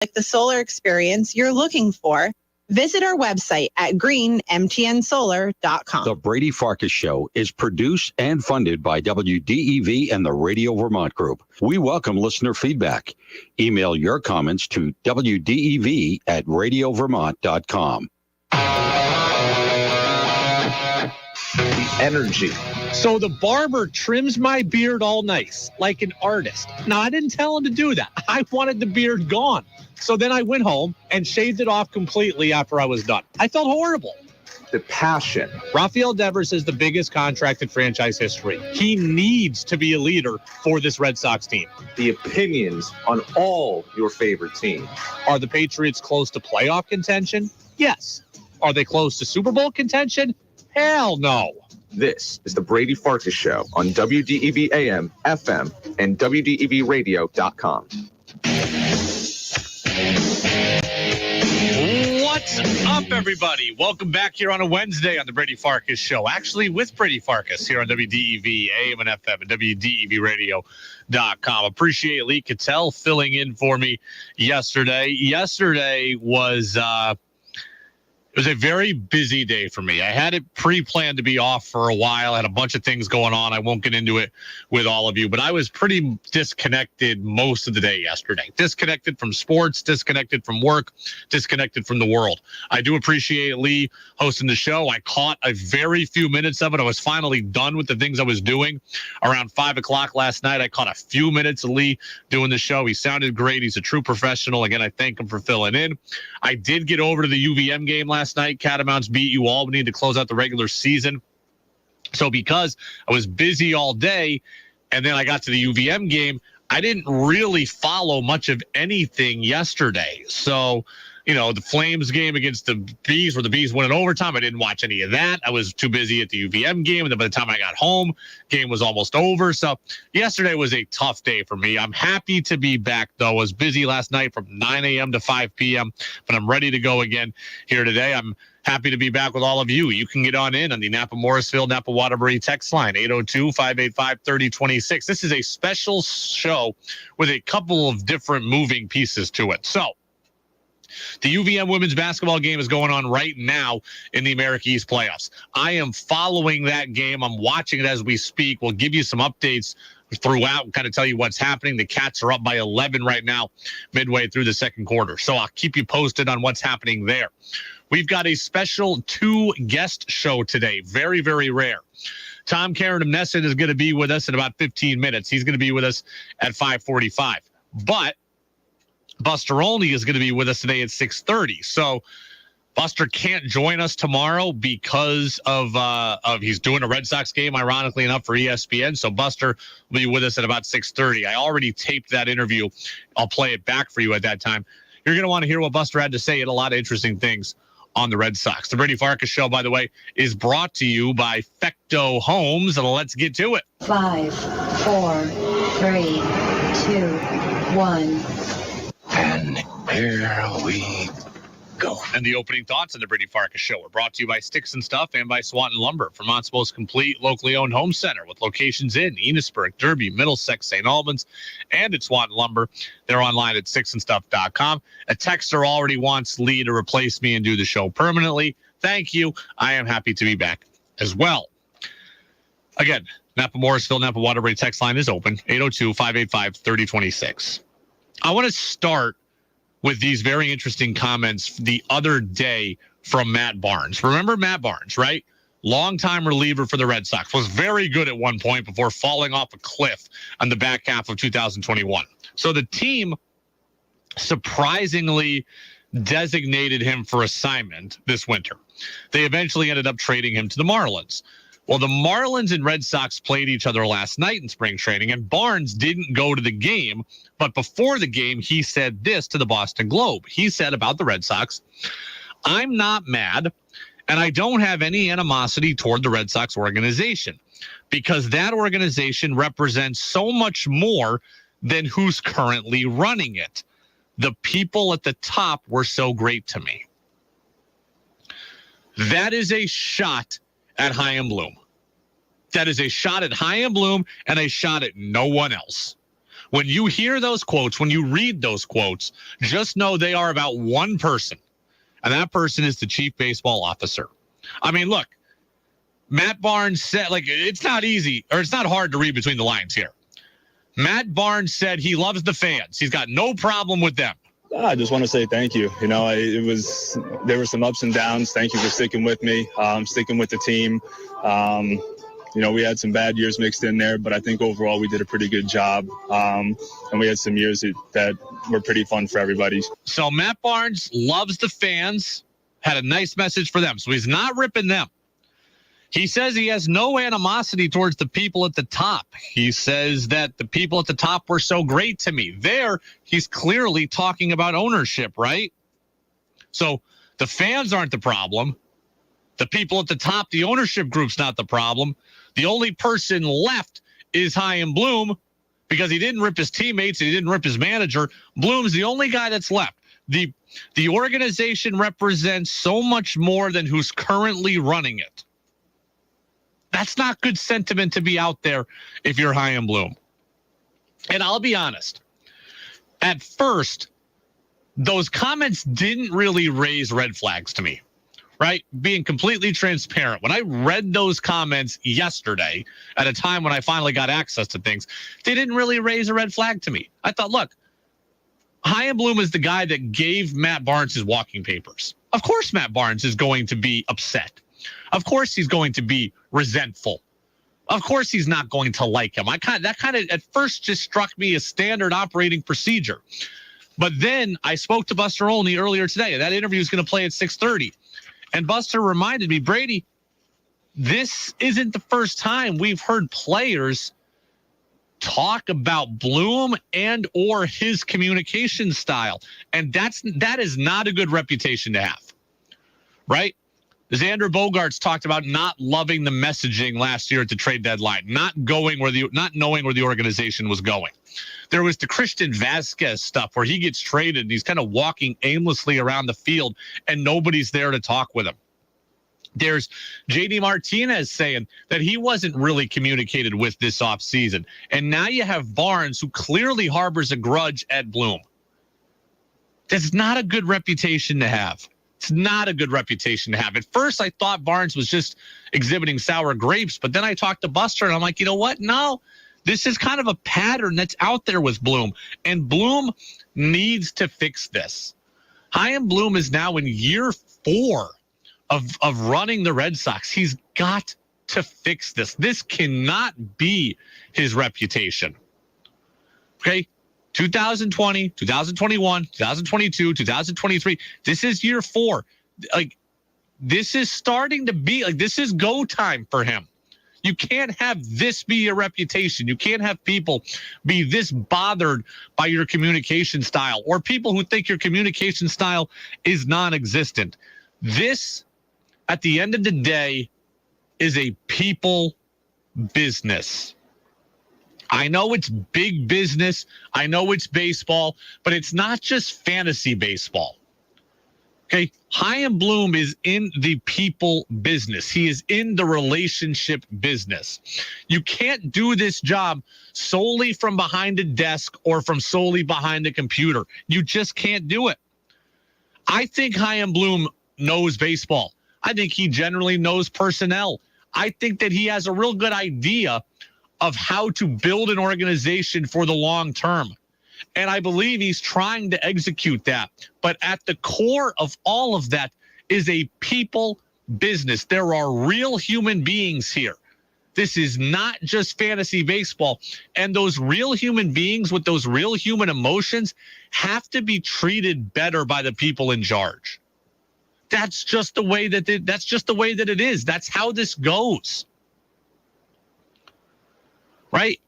like the solar experience you're looking for, visit our website at greenmtnsolar.com. The Brady Farkas Show is produced and funded by WDEV and the Radio Vermont Group. We welcome listener feedback. Email your comments to wdev@radiovermont.com. The energy. So the barber trims my beard all nice, like an artist. Now, I didn't tell him to do that. I wanted the beard gone. So then I went home and shaved it off completely after I was done. I felt horrible. The passion. Rafael Devers is the biggest contract in franchise history. He needs to be a leader for this Red Sox team. The opinions on all your favorite teams. Are the Patriots close to playoff contention? Yes. Are they close to Super Bowl contention? Hell no. This is the Brady Farkas Show on WDEV AM, FM, and WDEVradio.com. What's up, everybody? Welcome back here on a Wednesday on the Brady Farkas Show. Actually, with Brady Farkas here on WDEV AM and FM and WDEVradio.com. Appreciate Lee Cattell filling in for me yesterday. Yesterday was it was a very busy day for me. I had it pre-planned to be off for a while. I had a bunch of things going on. I won't get into it with all of you, but I was pretty disconnected most of the day yesterday. Disconnected from sports, disconnected from work, disconnected from the world. I do appreciate Lee hosting the show. I caught a very few minutes of it. I was finally done with the things I was doing. Around 5 o'clock last night, I caught a few minutes of Lee doing the show. He sounded great. He's a true professional. Again, I thank him for filling in. I did get over to the UVM game last night. Catamounts beat Albany to close out the regular season. So because I was busy all day and then I got to the UVM game, I didn't really follow much of anything yesterday. So, you know, the Flames game against the Bees, where the Bees went in overtime, I didn't watch any of that. I was too busy at the UVM game. And then by the time I got home, game was almost over. So yesterday was a tough day for me. I'm happy to be back, though. I was busy last night from 9 a.m. to 5 p.m., but I'm ready to go again here today. I'm happy to be back with all of you. You can get on in on the Napa Morrisville, Napa Waterbury text line, 802-585-3026. This is a special show with a couple of different moving pieces to it. So the UVM women's basketball game is going on right now in the America East playoffs. I am following that game. I'm watching it as we speak. We'll give you some updates throughout and kind of tell you what's happening. The Cats are up by 11 right now, midway through the second quarter. So I'll keep you posted on what's happening there. We've got a special 2-guest show today. Very, very rare. Caron of NESN is going to be with us in about 15 minutes. He's going to be with us at 5:45. But Buster Olney is going to be with us today at 6:30. So Buster can't join us tomorrow because of he's doing a Red Sox game, ironically enough, for ESPN. So Buster will be with us at about 6:30. I already taped that interview. I'll play it back for you at that time. You're going to want to hear what Buster had to say. He had a lot of interesting things on the Red Sox. The Brady Farkas Show, by the way, is brought to you by Fecto Homes, and let's get to it. 5, 4, 3, 2, 1. And here we go. And the opening thoughts of the Brady Farkas Show are brought to you by Sticks and Stuff and by Swanton Lumber, Vermont's most complete locally owned home center with locations in Enosburg, Derby, Middlesex, St. Albans, and at Swanton Lumber. They're online at sticksandstuff.com. A texter already wants Lee to replace me and do the show permanently. Thank you. I am happy to be back as well. Again, Napa Morrisville, Napa Waterbury text line is open, 802-585-3026. I want to start with these very interesting comments the other day from Matt Barnes. Remember Matt Barnes, right? Longtime reliever for the Red Sox. Was very good at one point before falling off a cliff on the back half of 2021. So the team surprisingly designated him for assignment this winter. They eventually ended up trading him to the Marlins. Well, the Marlins and Red Sox played each other last night in spring training, and Barnes didn't go to the game. But before the game, he said this to the Boston Globe. He said about the Red Sox, "I'm not mad, and I don't have any animosity toward the Red Sox organization because that organization represents so much more than who's currently running it. The people at the top were so great to me." That is a shot at Chaim Bloom. That is a shot at Chaim Bloom and a shot at no one else. When you hear those quotes, when you read those quotes, just know they are about one person, and that person is the chief baseball officer. I mean, look, Matt Barnes said, like, it's not easy, or it's not hard to read between the lines here. Matt Barnes said he loves the fans. He's got no problem with them. I just want to say thank you. You know, there were some ups and downs. Thank you for sticking with me, sticking with the team. You know, we had some bad years mixed in there, but I think overall we did a pretty good job. And we had some years that were pretty fun for everybody. So Matt Barnes loves the fans, had a nice message for them. So he's not ripping them. He says he has no animosity towards the people at the top. He says that the people at the top were so great to me. There, he's clearly talking about ownership, right? So the fans aren't the problem. The people at the top, the ownership group's not the problem. The only person left is Chaim Bloom because he didn't rip his teammates. He didn't rip his manager. Bloom's the only guy that's left. The organization represents so much more than who's currently running it. That's not good sentiment to be out there if you're Chaim Bloom. And I'll be honest. At first, those comments didn't really raise red flags to me, right? Being completely transparent. When I read those comments yesterday, at a time when I finally got access to things, they didn't really raise a red flag to me. I thought, look, Chaim Bloom is the guy that gave Matt Barnes his walking papers. Of course, Matt Barnes is going to be upset. Of course, he's going to be resentful. Of course, he's not going to like him. That kind of at first just struck me as standard operating procedure. But then I spoke to Buster Olney earlier today. That interview is going to play at 6:30. And Buster reminded me, Brady, this isn't the first time we've heard players talk about Bloom and or his communication style. And that is not a good reputation to have, right? Xander Bogaerts talked about not loving the messaging last year at the trade deadline, not knowing where the organization was going. There was the Christian Vasquez stuff where he gets traded and he's kind of walking aimlessly around the field and nobody's there to talk with him. There's JD Martinez saying that he wasn't really communicated with this offseason. And now you have Barnes, who clearly harbors a grudge at Bloom. That's not a good reputation to have. It's not a good reputation to have. At first, I thought Barnes was just exhibiting sour grapes, but then I talked to Buster, and I'm like, you know what? No, this is kind of a pattern that's out there with Bloom, and Bloom needs to fix this. Chaim Bloom is now in year 4 of running the Red Sox. He's got to fix this. This cannot be his reputation. Okay? 2020, 2021, 2022, 2023. This is year 4. Like, this is starting to be like, this is go time for him. You can't have this be your reputation. You can't have people be this bothered by your communication style, or people who think your communication style is non-existent. This, at the end of the day, is a people business. I know it's big business. I know it's baseball, but it's not just fantasy baseball. Okay. Chaim Bloom is in the people business. He is in the relationship business. You can't do this job solely from behind a desk or from solely behind a computer. You just can't do it. I think Chaim Bloom knows baseball. I think he generally knows personnel. I think that he has a real good idea of how to build an organization for the long term. And I believe he's trying to execute that. But at the core of all of that is a people business. There are real human beings here. This is not just fantasy baseball. And those real human beings with those real human emotions have to be treated better by the people in charge. That's just the way that it is. That's how this goes. Right?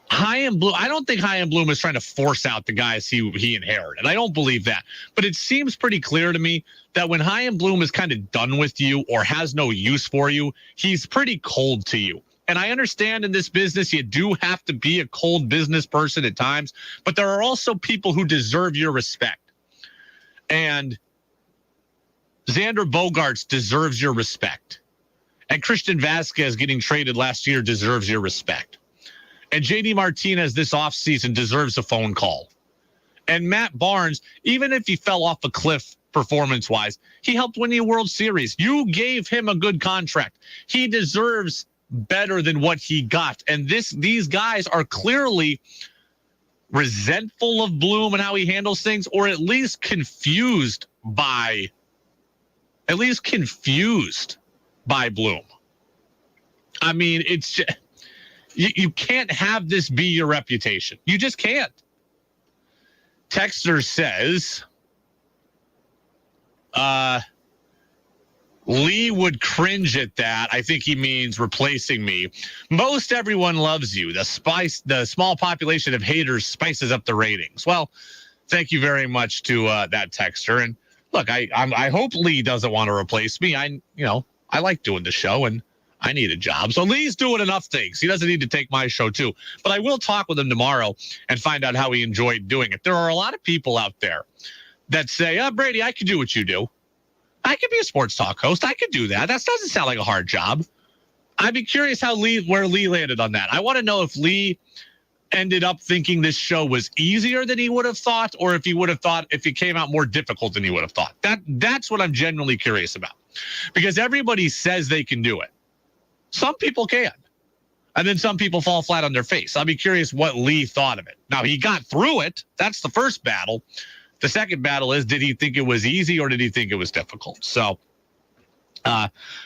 Chaim Bloom, I don't think Chaim Bloom is trying to force out the guys he inherited. I don't believe that. But it seems pretty clear to me that when Chaim Bloom is kind of done with you or has no use for you, he's pretty cold to you. And I understand in this business, you do have to be a cold business person at times, but there are also people who deserve your respect. And Xander Bogaerts deserves your respect. And Christian Vasquez getting traded last year deserves your respect. And JD Martinez this offseason deserves a phone call. And Matt Barnes, even if he fell off a cliff performance-wise, he helped win you a World Series. You gave him a good contract. He deserves better than what he got. And these guys are clearly resentful of Bloom and how he handles things, or at least confused by Bloom. I mean, it's just, you can't have this be your reputation. You just can't. Texter says, Lee would cringe at that. I think he means replacing me. Most everyone loves you. The small population of haters spices up the ratings. Well, thank you very much to that texter. And look, I hope Lee doesn't want to replace me. I like doing the show and I need a job. So Lee's doing enough things. He doesn't need to take my show too. But I will talk with him tomorrow and find out how he enjoyed doing it. There are a lot of people out there that say, Brady, I could do what you do. I could be a sports talk host. I could do that. That doesn't sound like a hard job. I'd be curious where Lee landed on that. I want to know if Lee ended up thinking this show was easier than he would have thought, or if he would have thought if it came out more difficult than he would have thought. That's what I'm genuinely curious about. Because everybody says they can do it. Some people can. And then some people fall flat on their face. I'll be curious what Lee thought of it. Now, he got through it. That's the first battle. The second battle is, did he think it was easy or did he think it was difficult? So,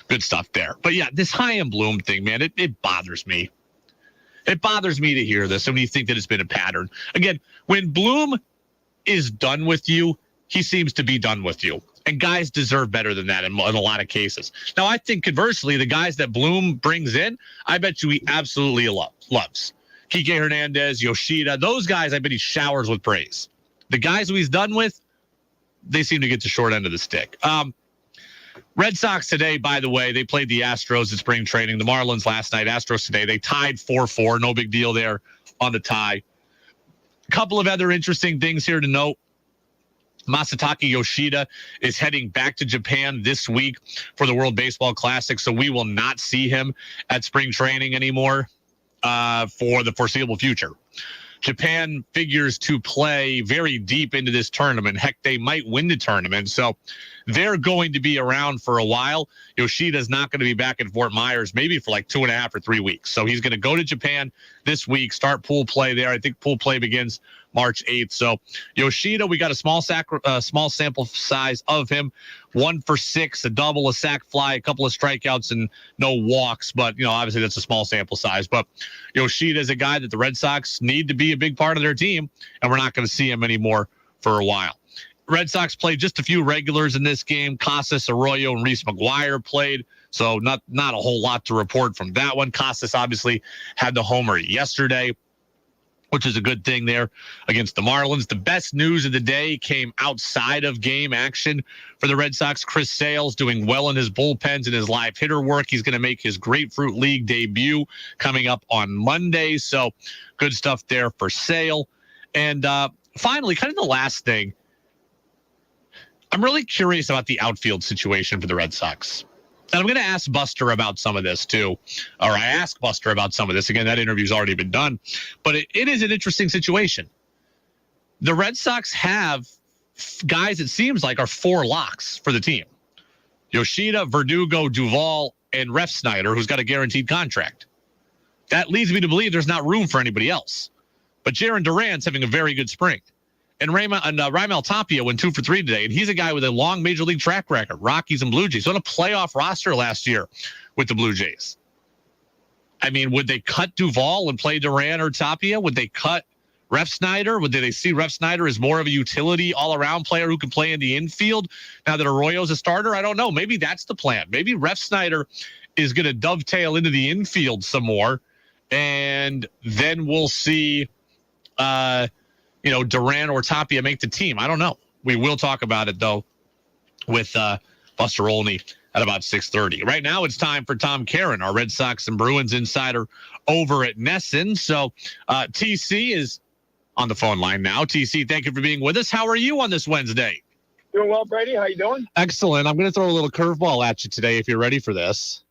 good stuff there. But yeah, this Chaim Bloom thing, man, it bothers me. It bothers me to hear this. And when you think that it's been a pattern. Again, when Bloom is done with you, he seems to be done with you. And guys deserve better than that in a lot of cases. Now, I think conversely, the guys that Bloom brings in, I bet you he absolutely loves. Kike Hernandez, Yoshida, those guys, I bet he showers with praise. The guys who he's done with, they seem to get the short end of the stick. Red Sox today, by the way, they played the Astros at spring training. The Marlins last night, Astros today. They tied 4-4. No big deal there on the tie. A couple of other interesting things here to note. Masataka Yoshida is heading back to Japan this week for the World Baseball Classic, so we will not see him at spring training anymore for the foreseeable future. Japan figures to play very deep into this tournament. Heck, they might win the tournament, so they're going to be around for a while. Yoshida's not going to be back in Fort Myers maybe for like 2.5 or 3 weeks. So he's going to go to Japan this week, start pool play there. I think pool play begins March 8th. So Yoshida, we got a small sample size of him. 1 for 6, a double, a sac fly, a couple of strikeouts, and no walks. But, obviously that's a small sample size. But Yoshida is a guy that the Red Sox need to be a big part of their team, and we're not going to see him anymore for a while. Red Sox played just a few regulars in this game. Casas, Arroyo, and Reese McGuire played, so not a whole lot to report from that one. Casas obviously had the homer yesterday, which is a good thing there against the Marlins. The best news of the day came outside of game action for the Red Sox. Chris Sale's doing well in his bullpens and his live hitter work. He's going to make his Grapefruit League debut coming up on Monday, so good stuff there for Sale. And finally, kind of the last thing, I'm really curious about the outfield situation for the Red Sox. And I'm going to ask Buster about some of this too. Or I asked Buster about some of this. Again, that interview's already been done. But it is an interesting situation. The Red Sox have guys, it seems like, are 4 locks for the team. Yoshida, Verdugo, Duvall, and Refsnyder, who's got a guaranteed contract. That leads me to believe there's not room for anybody else. But Jarren Duran's having a very good spring. And Raimel Tapia went 2 for 3 today, and he's a guy with a long major league track record, Rockies and Blue Jays. On a playoff roster last year with the Blue Jays. I mean, would they cut Duvall and play Duran or Tapia? Would they cut Refsnyder? Would they see Refsnyder as more of a utility all-around player who can play in the infield now that Arroyo's a starter? I don't know. Maybe that's the plan. Maybe Refsnyder is going to dovetail into the infield some more, and then we'll see Duran or Tapia make the team. I don't know. We will talk about it, though, with Buster Olney at about 6:30. Right now, it's time for Tom Caron, our Red Sox and Bruins insider over at NESN. So TC is on the phone line now. TC, thank you for being with us. How are you on this Wednesday? Doing well, Brady. How you doing? Excellent. I'm going to throw a little curveball at you today if you're ready for this.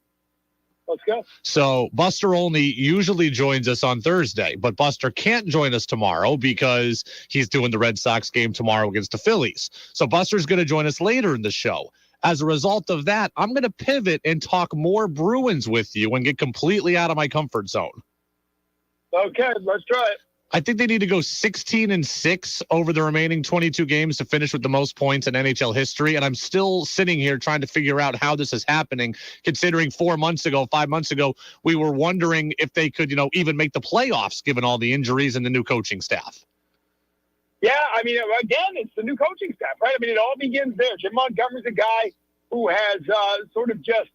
Let's go. So Buster Olney usually joins us on Thursday, but Buster can't join us tomorrow because he's doing the Red Sox game tomorrow against the Phillies. So Buster's going to join us later in the show. As a result of that, I'm going to pivot and talk more Bruins with you and get completely out of my comfort zone. Okay, let's try it. I think they need to go 16-6 over the remaining 22 games to finish with the most points in NHL history. And I'm still sitting here trying to figure out how this is happening, considering 5 months ago, we were wondering if they could, even make the playoffs given all the injuries and the new coaching staff. Yeah, I mean, again, it's the new coaching staff, right? I mean, it all begins there. Jim Montgomery's a guy who has sort of just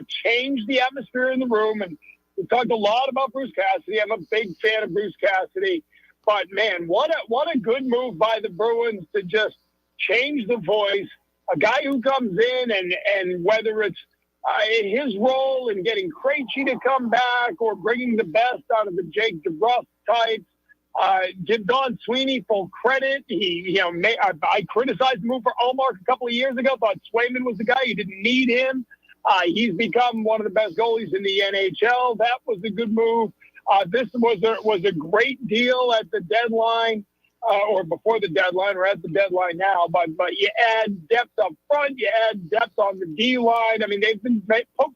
changed the atmosphere in the room. And we talked a lot about Bruce Cassidy. I'm a big fan of Bruce Cassidy. But, man, what a good move by the Bruins to just change the voice. A guy who comes in and whether it's his role in getting Krejci to come back or bringing the best out of the Jake DeBrusk types, give Don Sweeney full credit. I criticized the move for Allmark a couple of years ago. Thought Swayman was the guy. You didn't need him. He's become one of the best goalies in the NHL. That was a good move. This was a great deal at the deadline, or before the deadline. We're at the deadline now, but you add depth up front, you add depth on the D line. I mean, they've been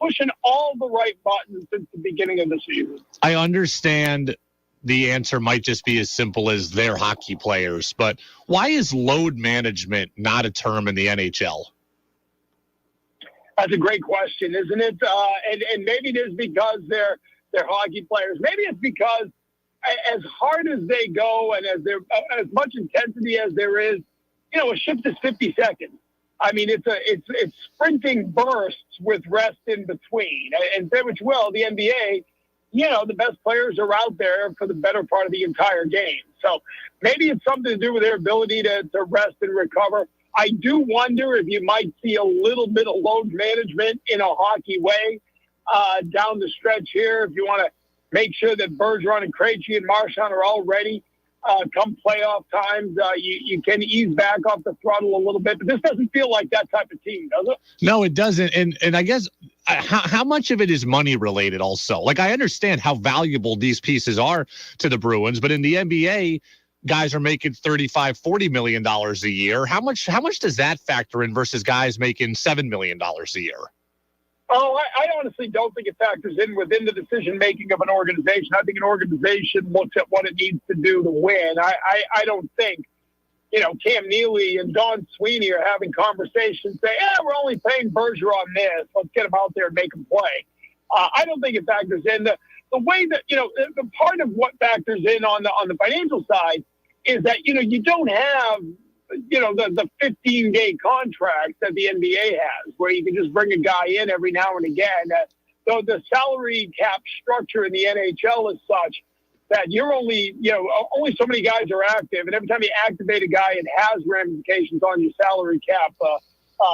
pushing all the right buttons since the beginning of the season. I understand the answer might just be as simple as they're hockey players, but why is load management not a term in the NHL? That's a great question, isn't it? And maybe it is because they're hockey players. Maybe it's because as hard as they go and as much intensity as there is, a shift is 50 seconds. I mean, it's sprinting bursts with rest in between. And say which will, the NBA, the best players are out there for the better part of the entire game. So maybe it's something to do with their ability to rest and recover. I do wonder if you might see a little bit of load management in a hockey way down the stretch here. If you want to make sure that Bergeron and Krejci and Marchand are all ready come playoff times, you can ease back off the throttle a little bit. But this doesn't feel like that type of team, does it? No, it doesn't. And I guess how much of it is money related also? Like, I understand how valuable these pieces are to the Bruins, but in the NBA, guys are making $35, $40 million a year. How much does that factor in versus guys making $7 million a year? Oh, I honestly don't think it factors in within the decision-making of an organization. I think an organization looks at what it needs to do to win. I don't think, Cam Neely and Don Sweeney are having conversations saying, we're only paying Bergeron this. Let's get him out there and make him play. I don't think it factors in. The way that, the part of what factors in on the financial side is that, you don't have, the 15-day contract that the NBA has, where you can just bring a guy in every now and again. So the salary cap structure in the NHL is such that you're only so many guys are active, and every time you activate a guy, it has ramifications on your salary cap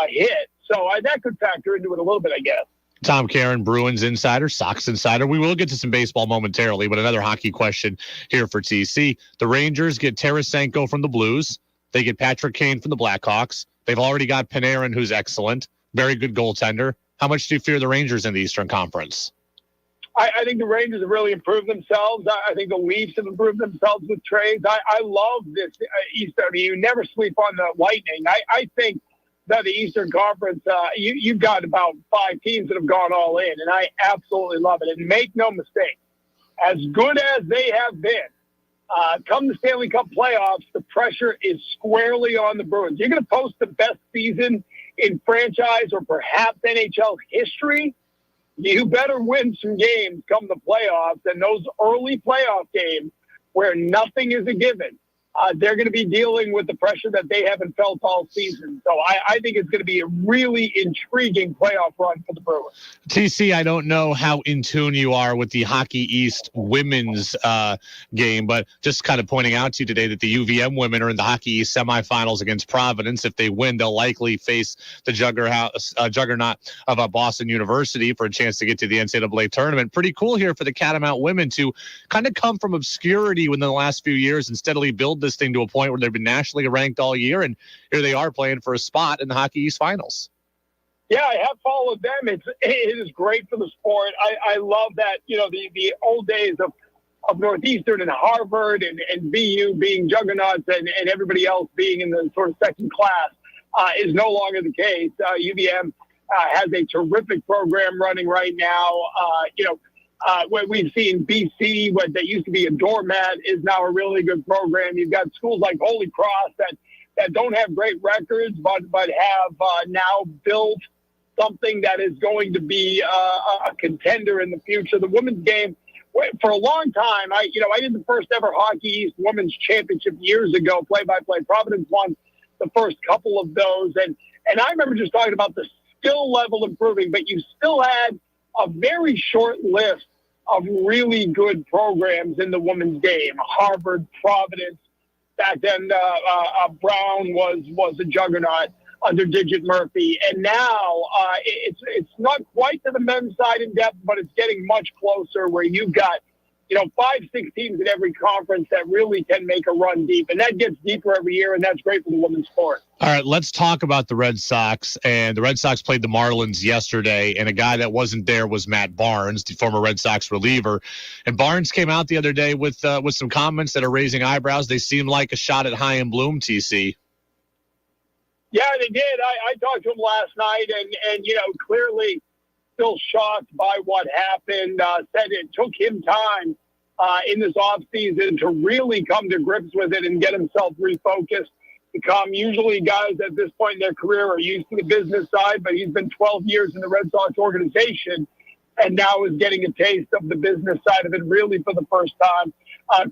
hit. So that could factor into it a little bit, I guess. Tom Caron, Bruins insider, Sox insider. We will get to some baseball momentarily, but another hockey question here for TC. The Rangers get Tarasenko from the Blues. They get Patrick Kane from the Blackhawks. They've already got Panarin, who's excellent. Very good goaltender. How much do you fear the Rangers in the Eastern Conference? I think the Rangers have really improved themselves. I think the Leafs have improved themselves with trades. I love this Eastern. I mean, you never sleep on the Lightning. I think that the Eastern Conference, you've got about 5 teams that have gone all in, and I absolutely love it. And make no mistake, as good as they have been, come the Stanley Cup playoffs, the pressure is squarely on the Bruins. You're going to post the best season in franchise or perhaps NHL history. You better win some games come the playoffs, and those early playoff games where nothing is a given. They're going to be dealing with the pressure that they haven't felt all season. So I think it's going to be a really intriguing playoff run for the Bruins. TC, I don't know how in tune you are with the Hockey East women's game, but just kind of pointing out to you today that the UVM women are in the Hockey East semifinals against Providence. If they win, they'll likely face the juggernaut of Boston University for a chance to get to the NCAA tournament. Pretty cool here for the Catamount women to kind of come from obscurity within the last few years and steadily build this thing to a point where they've been nationally ranked all year, and here they are playing for a spot in the Hockey East finals. Yeah, I have followed them. It is great for the sport. I love that, the old days of Northeastern and Harvard and BU being juggernauts and everybody else being in the sort of second class is no longer the case. UVM has a terrific program running right now. What we've seen BC, what that used to be a doormat, is now a really good program. You've got schools like Holy Cross that don't have great records, but have now built something that is going to be a contender in the future. The women's game, for a long time, I did the first ever Hockey East Women's Championship years ago, play-by-play. Providence won the first couple of those. And I remember just talking about the skill level improving, but you still had a very short list of really good programs in the women's game. Harvard, Providence, back then Brown was a juggernaut under Digit Murphy. And now it's not quite to the men's side in depth, but it's getting much closer where you've got, 5-6 teams in every conference that really can make a run deep. And that gets deeper every year, and that's great for the women's sport. All right, let's talk about the Red Sox. And the Red Sox played the Marlins yesterday, and a guy that wasn't there was Matt Barnes, the former Red Sox reliever. And Barnes came out the other day with some comments that are raising eyebrows. They seem like a shot at Chaim Bloom, TC. Yeah, they did. I talked to him last night, and clearly still shocked by what happened. Said it took him time in this offseason to really come to grips with it and get himself refocused. Usually guys at this point in their career are used to the business side, but he's been 12 years in the Red Sox organization and now is getting a taste of the business side of it really for the first time.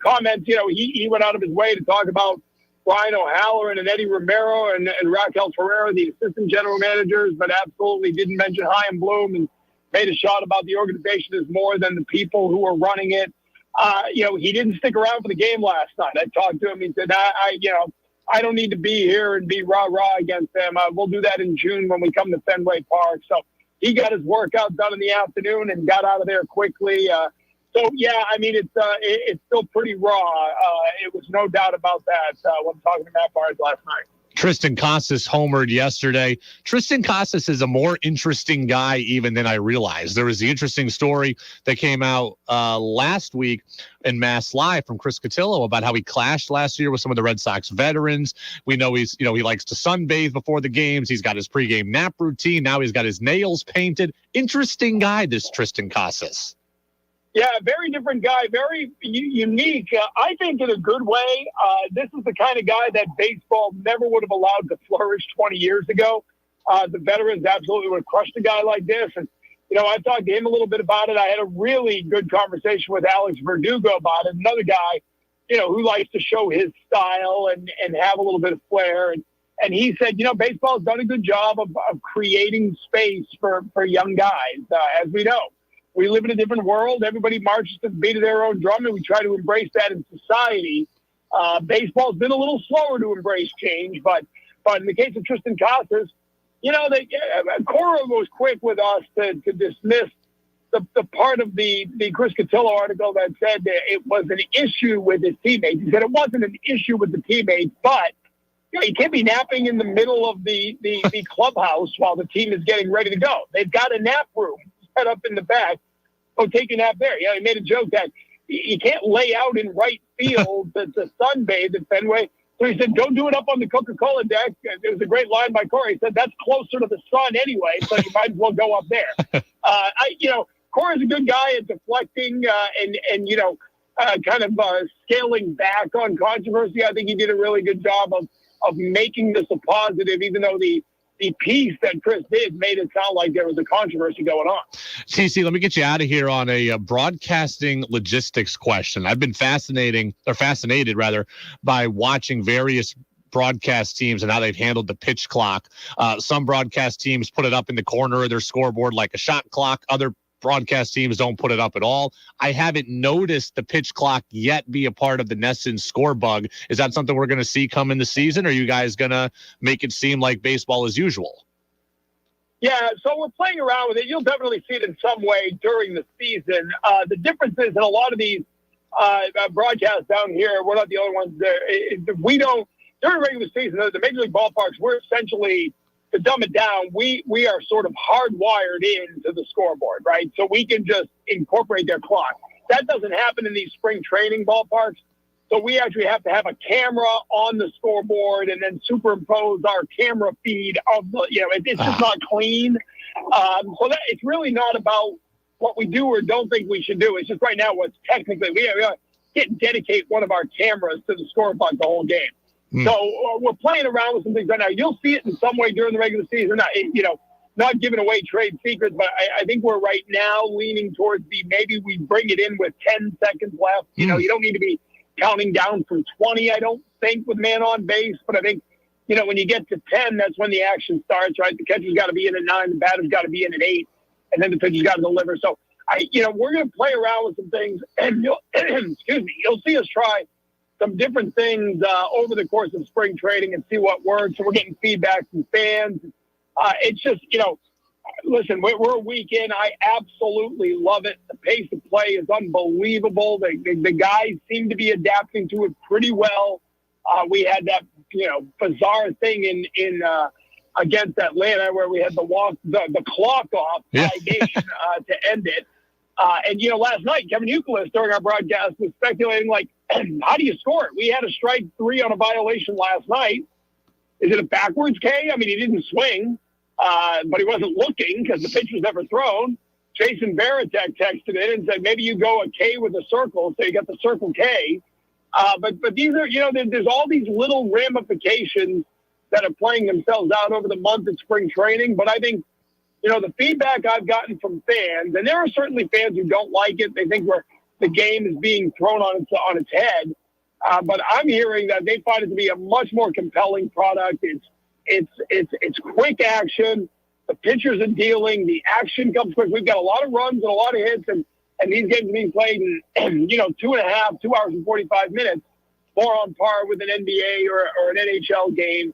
Comments, he went out of his way to talk about Brian O'Halloran and Eddie Romero and Raquel Ferreira, the assistant general managers, but absolutely didn't mention Chaim Bloom and made a shot about the organization as more than the people who are running it. He didn't stick around for the game last night. I talked to him. He said, I don't need to be here and be rah-rah against them. We'll do that in June when we come to Fenway Park. So he got his workout done in the afternoon and got out of there quickly. It's still pretty raw. It was no doubt about that when talking to Matt Barnes last night. Tristan Casas homered yesterday. Tristan Casas is a more interesting guy even than I realized. There was the interesting story that came out last week in Mass Live from Chris Cotillo about how he clashed last year with some of the Red Sox veterans. We know he likes to sunbathe before the games. He's got his pregame nap routine. Now he's got his nails painted. Interesting guy, this Tristan Casas. Yeah, very different guy, very unique. I think in a good way. This is the kind of guy that baseball never would have allowed to flourish 20 years ago. The veterans absolutely would have crushed a guy like this. And, I talked to him a little bit about it. I had a really good conversation with Alex Verdugo about it, another guy, who likes to show his style and have a little bit of flair. And he said, baseball's done a good job of creating space for young guys, as we know. We live in a different world. Everybody marches to the beat of their own drum, and we try to embrace that in society. Baseball's been a little slower to embrace change, but in the case of Tristan Casas, Cora was quick with us to dismiss the part of the Chris Cotillo article that said that it was an issue with his teammates. He said it wasn't an issue with the teammates, but you can't be napping in the middle of the clubhouse while the team is getting ready to go. They've got a nap room set up in the back. Oh, take a nap there. He made a joke that you can't lay out in right field to sunbathe at Fenway. So he said, don't do it up on the Coca-Cola deck. It was a great line by Corey. He said, that's closer to the sun anyway, so you might as well go up there. Corey's a good guy at deflecting scaling back on controversy. I think he did a really good job of making this a positive, even though the piece that Chris did made it sound like there was a controversy going on. TC, let me get you out of here on a broadcasting logistics question. I've been fascinated by watching various broadcast teams and how they've handled the pitch clock. Some broadcast teams put it up in the corner of their scoreboard like a shot clock. Other broadcast teams don't put it up at all. I haven't noticed the pitch clock yet be a part of the NESN score bug. Is that something we're going to see come in the season? Or are you guys going to make it seem like baseball as usual? Yeah, so we're playing around with it. You'll definitely see it in some way during the season. The difference is in a lot of these broadcasts down here, we're not the only ones there. We don't, during regular season, the Major League ballparks, we're essentially to dumb it down, we are sort of hardwired into the scoreboard, right? So we can just incorporate their clock. That doesn't happen in these spring training ballparks. So we actually have to have a camera on the scoreboard and then superimpose our camera feed of the, it's just not clean. So that it's really not about what we do or don't think we should do. It's just right now what's technically, we can't dedicate one of our cameras to the scoreboard the whole game. So we're playing around with some things right now. You'll see it in some way during the regular season. Not giving away trade secrets, but I think we're right now leaning towards maybe we bring it in with 10 seconds left. You don't need to be counting down from 20, I don't think, with man on base. But I think, when you get to 10, that's when the action starts, right? The catcher's got to be in at 9, the batter's got to be in at 8, and then the pitcher's got to deliver. So, we're going to play around with some things, and you'll see us try some different things over the course of spring training and see what works. So we're getting feedback from fans. It's just, listen, we're a week in. I absolutely love it. The pace of play is unbelievable. The guys seem to be adapting to it pretty well. We had that, bizarre thing in against Atlanta where we had the clock off by game to end it. And last night, Kevin Youkilis during our broadcast was speculating, how do you score it? We had a strike 3 on a violation last night. Is it a backwards K? I mean, he didn't swing. But he wasn't looking because the pitch was never thrown. Jason Varitek texted in and said, maybe you go a K with a circle, so you got the circle K. But these are, there's all these little ramifications that are playing themselves out over the month of spring training. But I think, the feedback I've gotten from fans, and there are certainly fans who don't like it. They think the game is being thrown on its head. But I'm hearing that they find it to be a much more compelling product. It's quick action. The pitchers are dealing. The action comes quick. We've got a lot of runs and a lot of hits, and these games are being played in 2 hours and 45 minutes, more on par with an NBA or an NHL game.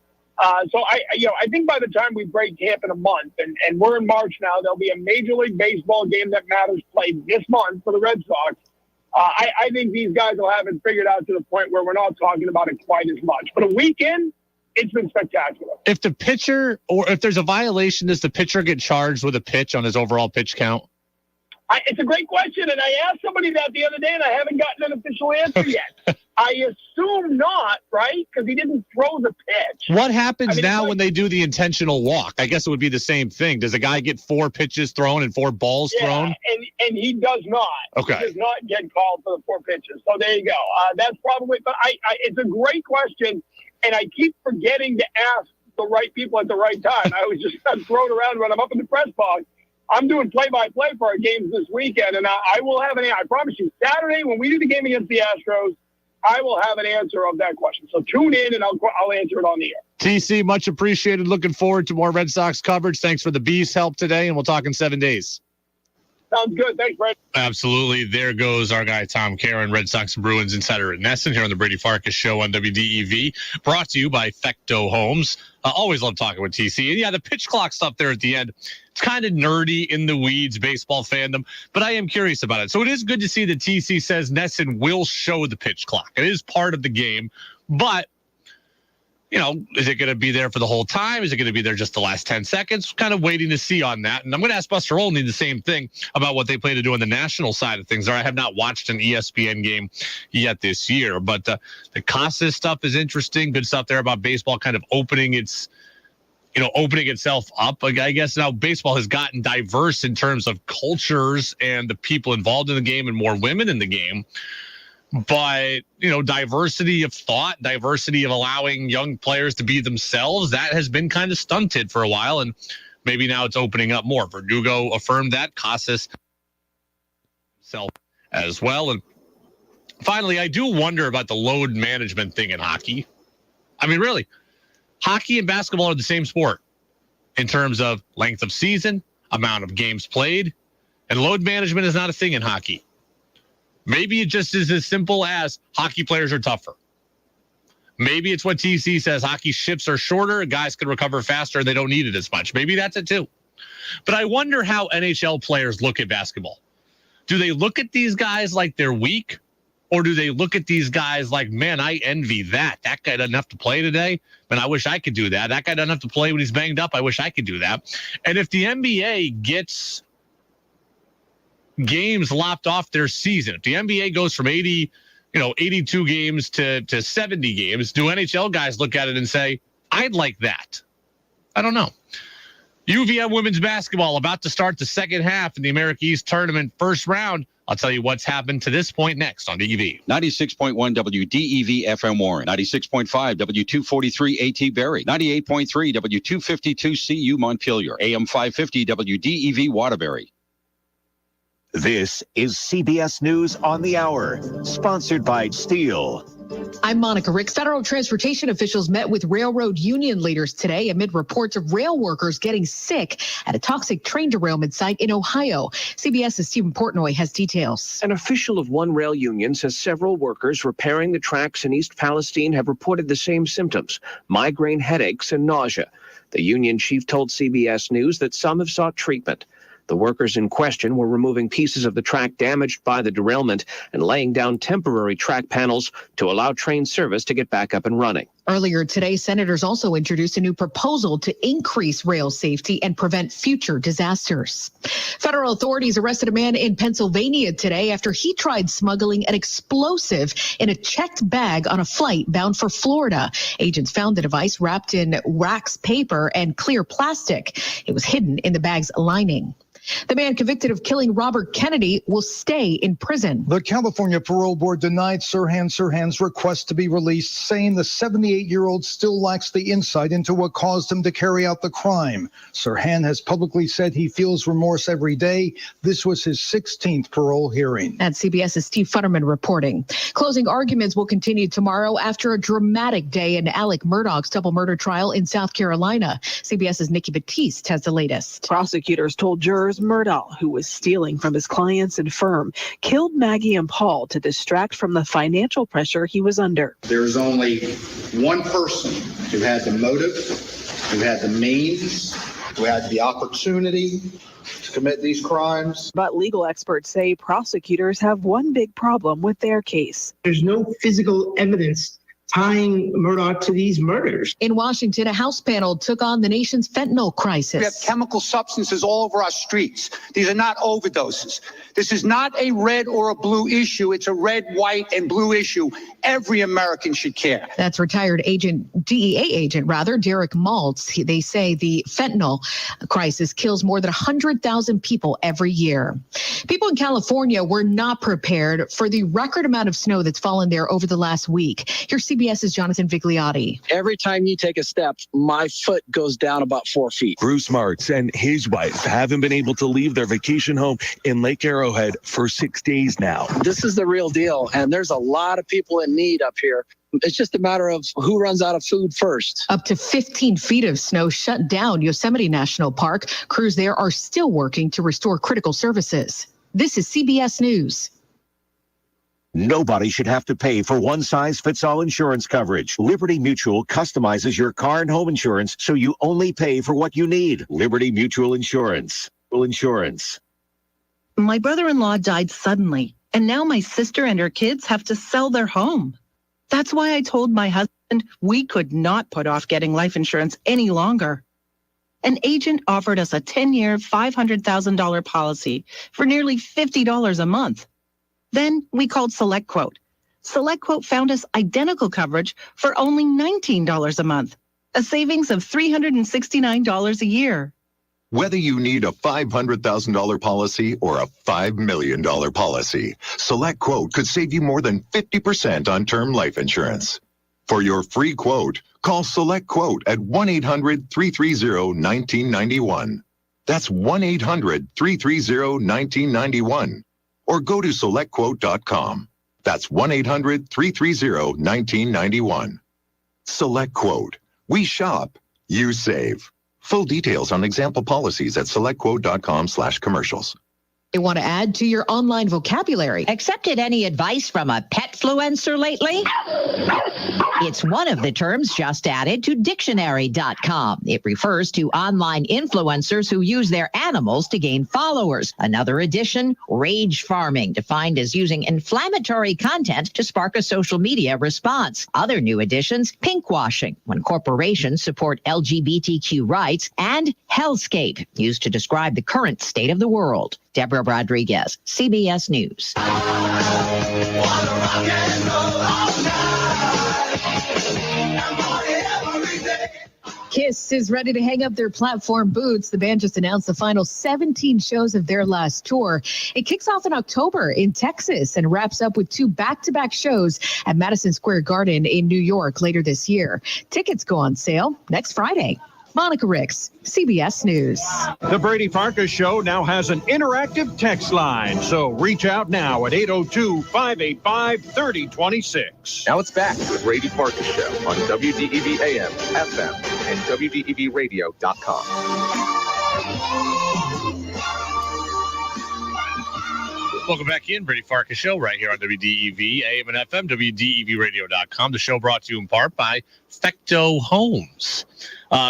So I think by the time we break camp in a month, and we're in March now, there'll be a Major League Baseball game that matters played this month for the Red Sox. I think these guys will have it figured out to the point where we're not talking about it quite as much. But a weekend, it's been spectacular. If the pitcher, or if there's a violation, does the pitcher get charged with a pitch on his overall pitch count? It's a great question, and I asked somebody that the other day, and I haven't gotten an official answer yet. I assume not, right? Because he didn't throw the pitch. What happens now when they do the intentional walk? I guess it would be the same thing. Does a guy get 4 pitches thrown and 4 balls thrown? And he does not. Okay. He does not get called for the 4 pitches. So there you go. That's probably, but it's a great question, and I keep forgetting to ask the right people at the right time. I'm thrown around when I'm up in the press box. I'm doing play-by-play for our games this weekend, and I will have I promise you, Saturday when we do the game against the Astros, I will have an answer of that question. So tune in, and I'll answer it on the air. TC, much appreciated. Looking forward to more Red Sox coverage. Thanks for the Bees help today, and we'll talk in 7 days. Sounds good. Thanks, Brad. Absolutely. There goes our guy, Tom Caron, Red Sox and Bruins insider at NESN here on the Brady Farkas Show on WDEV, brought to you by Fecto Homes. Always love talking with TC. And yeah, the pitch clock stuff there at the end, it's kind of nerdy in the weeds, baseball fandom, but I am curious about it. So it is good to see that TC says NESN will show the pitch clock. It is part of the game, but is it going to be there for the whole time? Is it going to be there just the last 10 seconds? Kind of waiting to see on that. And I'm going to ask Buster Olney the same thing about what they plan to do on the national side of things. I have not watched an ESPN game yet this year, but the Casas stuff is interesting. Good stuff there about baseball kind of opening itself up. I guess now baseball has gotten diverse in terms of cultures and the people involved in the game and more women in the game. But, diversity of thought, diversity of allowing young players to be themselves, that has been kind of stunted for a while. And maybe now it's opening up more. Verdugo affirmed that. Casas himself as well. And finally, I do wonder about the load management thing in hockey. I mean, really, hockey and basketball are the same sport in terms of length of season, amount of games played, and load management is not a thing in hockey. Maybe it just is as simple as hockey players are tougher. Maybe it's what TC says, hockey shifts are shorter, guys can recover faster, they don't need it as much. Maybe that's it too. But I wonder how NHL players look at basketball. Do they look at these guys like they're weak? Or do they look at these guys like, man, I envy that. That guy doesn't have to play today, but I wish I could do that. That guy doesn't have to play when he's banged up. I wish I could do that. And if the NBA gets games lopped off their season, if the NBA goes from 82 games to 70 games, do NHL guys look at it and say, I'd like that? I don't know. UVM women's basketball about to start the second half in the America East Tournament first round. I'll tell you what's happened to this point next on DEV. 96.1 WDEV FM Warren, 96.5 W243 AT Berry, 98.3 W252 CU Montpelier, AM 550 WDEV Waterbury. This is CBS News on the Hour, sponsored by Steel. I'm Monica Ricks. Federal transportation officials met with railroad union leaders today amid reports of rail workers getting sick at a toxic train derailment site in Ohio. CBS's Stephen Portnoy has details. An official of one rail union says several workers repairing the tracks in East Palestine have reported the same symptoms: migraine headaches and nausea. The union chief told CBS News that some have sought treatment. The workers in question were removing pieces of the track damaged by the derailment and laying down temporary track panels to allow train service to get back up and running. Earlier today, senators also introduced a new proposal to increase rail safety and prevent future disasters. Federal authorities arrested a man in Pennsylvania today after he tried smuggling an explosive in a checked bag on a flight bound for Florida. Agents found the device wrapped in wax paper and clear plastic. It was hidden in the bag's lining. The man convicted of killing Robert Kennedy will stay in prison. The California Parole Board denied Sirhan's request to be released, saying the 78-year-old still lacks the insight into what caused him to carry out the crime. Sirhan has publicly said he feels remorse every day. This was his 16th parole hearing. That's CBS's Steve Futterman reporting. Closing arguments will continue tomorrow after a dramatic day in Alec Murdaugh's double murder trial in South Carolina. CBS's Nikki Batiste has the latest. Prosecutors told jurors Murdaugh, who was stealing from his clients and firm, killed Maggie and Paul to distract from the financial pressure he was under. There's only one person who had the motive, who had the means, who had the opportunity to commit these crimes. But legal experts say prosecutors have one big problem with their case. There's no physical evidence tying Murdaugh to these murders. In Washington, a House panel took on the nation's fentanyl crisis. We have chemical substances all over our streets. These are not overdoses. This is not a red or a blue issue. It's a red, white, and blue issue. Every American should care. That's retired DEA agent, Derek Maltz. They say the fentanyl crisis kills more than 100,000 people every year. People in California were not prepared for the record amount of snow that's fallen there over the last week. Here's CBS's Jonathan Vigliotti. Every time you take a step, my foot goes down about 4 feet. Bruce Martz and his wife haven't been able to leave their vacation home in Lake Arrowhead for 6 days now. This is the real deal, and there's a lot of people in need up here. It's just a matter of who runs out of food first. Up to 15 feet of snow shut down Yosemite National Park. Crews there are still working to restore critical services. This is CBS News. Nobody should have to pay for one-size-fits-all insurance coverage. Liberty Mutual customizes your car and home insurance so you only pay for what you need. Liberty Mutual Insurance. My brother-in-law died suddenly, and now my sister and her kids have to sell their home. That's why I told my husband we could not put off getting life insurance any longer. An agent offered us a 10-year, $500,000 policy for nearly $50 a month. Then we called SelectQuote. SelectQuote found us identical coverage for only $19 a month, a savings of $369 a year. Whether you need a $500,000 policy or a $5 million policy, SelectQuote could save you more than 50% on term life insurance. For your free quote, call SelectQuote at 1-800-330-1991. That's 1-800-330-1991. Or go to SelectQuote.com. That's 1-800-330-1991. SelectQuote. We shop, you save. Full details on example policies at SelectQuote.com/commercials. They want to add to your online vocabulary. Accepted any advice from a petfluencer lately? It's one of the terms just added to dictionary.com. It refers to online influencers who use their animals to gain followers. Another addition, rage farming, defined as using inflammatory content to spark a social media response. Other new additions, pinkwashing, when corporations support LGBTQ rights, and hellscape, used to describe the current state of the world. Deborah Rodriguez, CBS News. Kiss is ready to hang up their platform boots. The band just announced the final 17 shows of their last tour. It kicks off in October in Texas and wraps up with 2 back-to-back shows at Madison Square Garden in New York later this year. Tickets go on sale next Friday. Monica Ricks, CBS News. The Brady Farkas Show now has an interactive text line, so reach out now at 802-585-3026. Now it's back to the Brady Farkas Show on WDEV AM, FM, and WDEVradio.com. Welcome back in, Brady Farkas Show, right here on WDEV, AM and FM, WDEVradio.com. The show brought to you in part by Fecto Homes.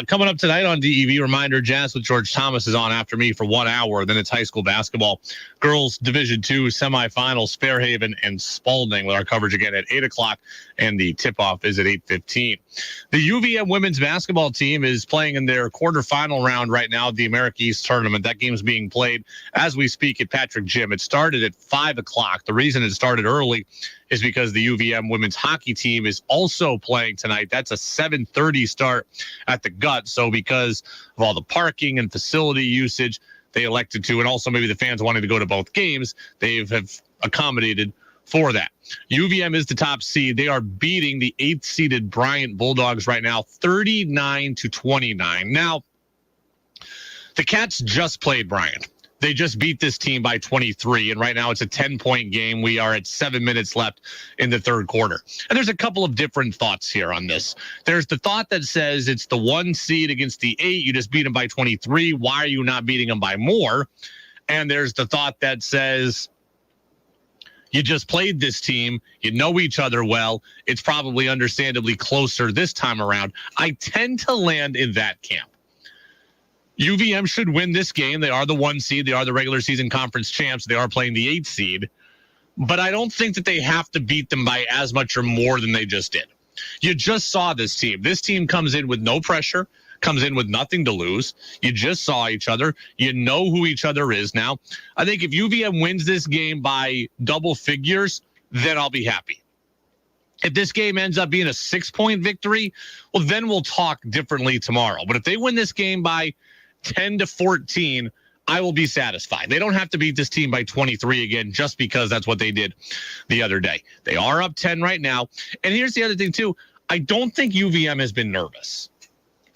Coming up tonight on DEV, reminder, Jazz with George Thomas is on after me for 1 hour. Then it's high school basketball. Girls Division II semifinals, Fairhaven and Spalding, with our coverage again at 8 o'clock, and the tip-off is at 8:15. The UVM women's basketball team is playing in their quarterfinal round right now at the America East tournament. That game's being played as we speak at Patrick Gym. It started at 5 o'clock. The reason it started early is because the UVM women's hockey team is also playing tonight. That's a 7:30 start at the Gut. So because of all the parking and facility usage, they elected to, and also maybe the fans wanting to go to both games, they have accommodated for that. UVM is the top seed. They are beating the 8th seeded Bryant Bulldogs right now, 39-29. Now, the Cats just played Bryant. They just beat this team by 23, and right now it's a 10-point game. We are at 7 minutes left in the third quarter. And there's a couple of different thoughts here on this. There's the thought that says it's the 1 seed against the 8. You just beat them by 23. Why are you not beating them by more? And there's the thought that says you just played this team. You know each other well. It's probably understandably closer this time around. I tend to land in that camp. UVM should win this game. They are the 1 seed. They are the regular season conference champs. They are playing the 8th seed. But I don't think that they have to beat them by as much or more than they just did. You just saw this team. This team comes in with no pressure, comes in with nothing to lose. You just saw each other. You know who each other is now. I think if UVM wins this game by double figures, then I'll be happy. If this game ends up being a 6-point victory, well, then we'll talk differently tomorrow. But if they win this game by 10-14, I will be satisfied. They don't have to beat this team by 23 again just because that's what they did the other day. They are up 10 right now. And here's the other thing, too. I don't think UVM has been nervous.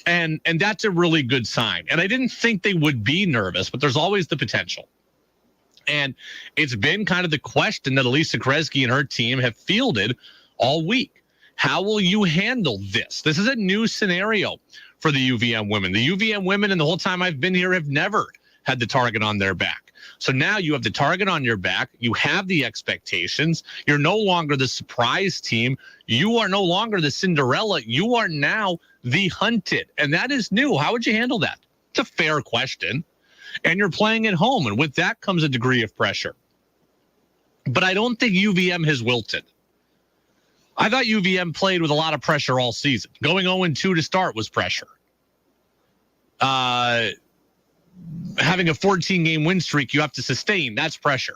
And that's a really good sign. And I didn't think they would be nervous, but there's always the potential. And it's been kind of the question that Elisa Kresge and her team have fielded all week. How will you handle this? This is a new scenario for the UVM women. The UVM women, and the whole time I've been here, have never had the target on their back. So now you have the target on your back. You have the expectations. You're no longer the surprise team. You are no longer the Cinderella. You are now the hunted. And that is new. How would you handle that? It's a fair question. And you're playing at home. And with that comes a degree of pressure. But I don't think UVM has wilted. I thought UVM played with a lot of pressure all season. Going 0-2 to start was pressure. Having a 14-game win streak you have to sustain, that's pressure.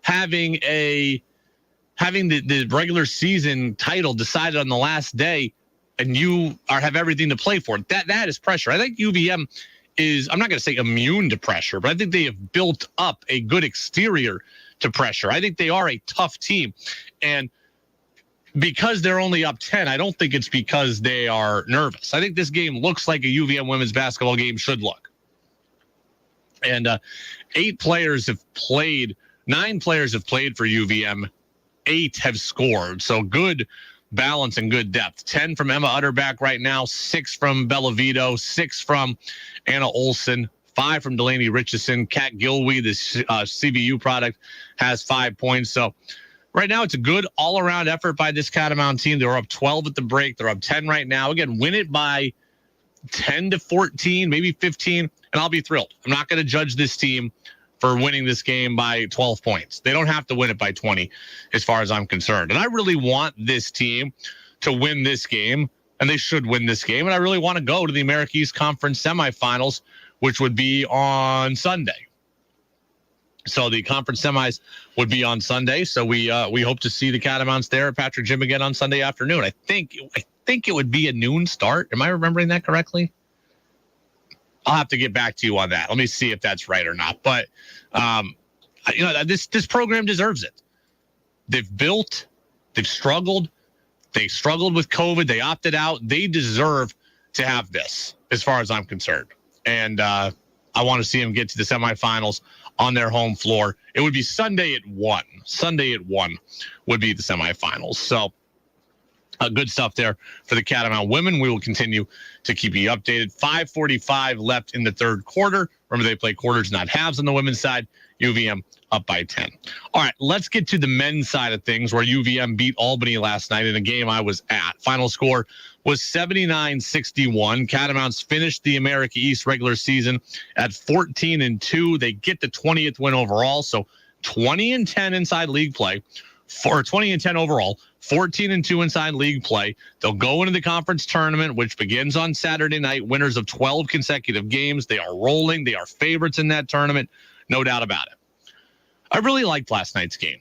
Having the regular season title decided on the last day and you have everything to play for, that is pressure. I think UVM is, I'm not going to say immune to pressure, but I think they have built up a good exterior to pressure. I think they are a tough team. And because they're only up 10, I don't think it's because they are nervous. I think this game looks like a UVM women's basketball game should look. And 9 players have played for UVM. 8 have scored. So good balance and good depth. 10 from Emma Utterback right now, 6 from Bellavito, 6 from Anna Olson, 5 from Delaney Richardson. Kat Gilwey, the CVU product, has 5 points. So right now, it's a good all-around effort by this Catamount team. They were up 12 at the break. They're up 10 right now. Again, win it by 10 to 14, maybe 15, and I'll be thrilled. I'm not going to judge this team for winning this game by 12 points. They don't have to win it by 20 as far as I'm concerned. And I really want this team to win this game, and they should win this game. And I really want to go to the America East Conference semifinals, which would be on Sunday. So the conference semis would be on Sunday. So we hope to see the Catamounts there at Patrick Gym again on Sunday afternoon. I think it would be a noon start. Am I remembering that correctly? I'll have to get back to you on that. Let me see if that's right or not. But this program deserves it. They've struggled. They struggled with COVID. They opted out. They deserve to have this, as far as I'm concerned. And I want to see them get to the semifinals on their home floor. It would be Sunday at 1. Sunday at 1 would be the semifinals. So good stuff there for the Catamount women. We will continue to keep you updated. 5:45 left in the third quarter. Remember, they play quarters, not halves on the women's side. UVM up by 10. All right, let's get to the men's side of things, where UVM beat Albany last night in a game I was at. Final score was 79-61. Catamounts finished the America East regular season at 14-2. They get the 20th win overall, so 20-10 inside league play. For 20-10 overall, 14-2 inside league play. They'll go into the conference tournament, which begins on Saturday night. Winners of 12 consecutive games. They are rolling. They are favorites in that tournament. No doubt about it. I really liked last night's game.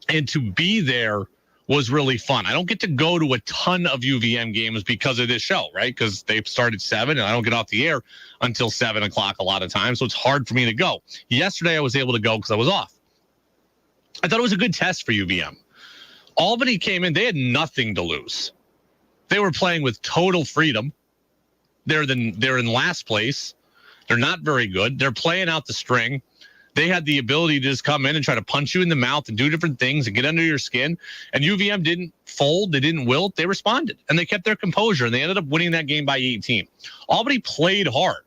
And to be there was really fun. I don't get to go to a ton of UVM games because of this show, right? Because they start at 7 and I don't get off the air until 7 o'clock a lot of times. So it's hard for me to go. Yesterday I was able to go because I was off. I thought it was a good test for UVM. Albany came in. They had nothing to lose. They were playing with total freedom. They're in last place. They're not very good. They're playing out the string. They had the ability to just come in and try to punch you in the mouth and do different things and get under your skin. And UVM didn't fold. They didn't wilt. They responded. And they kept their composure. And they ended up winning that game by 18. Albany played hard.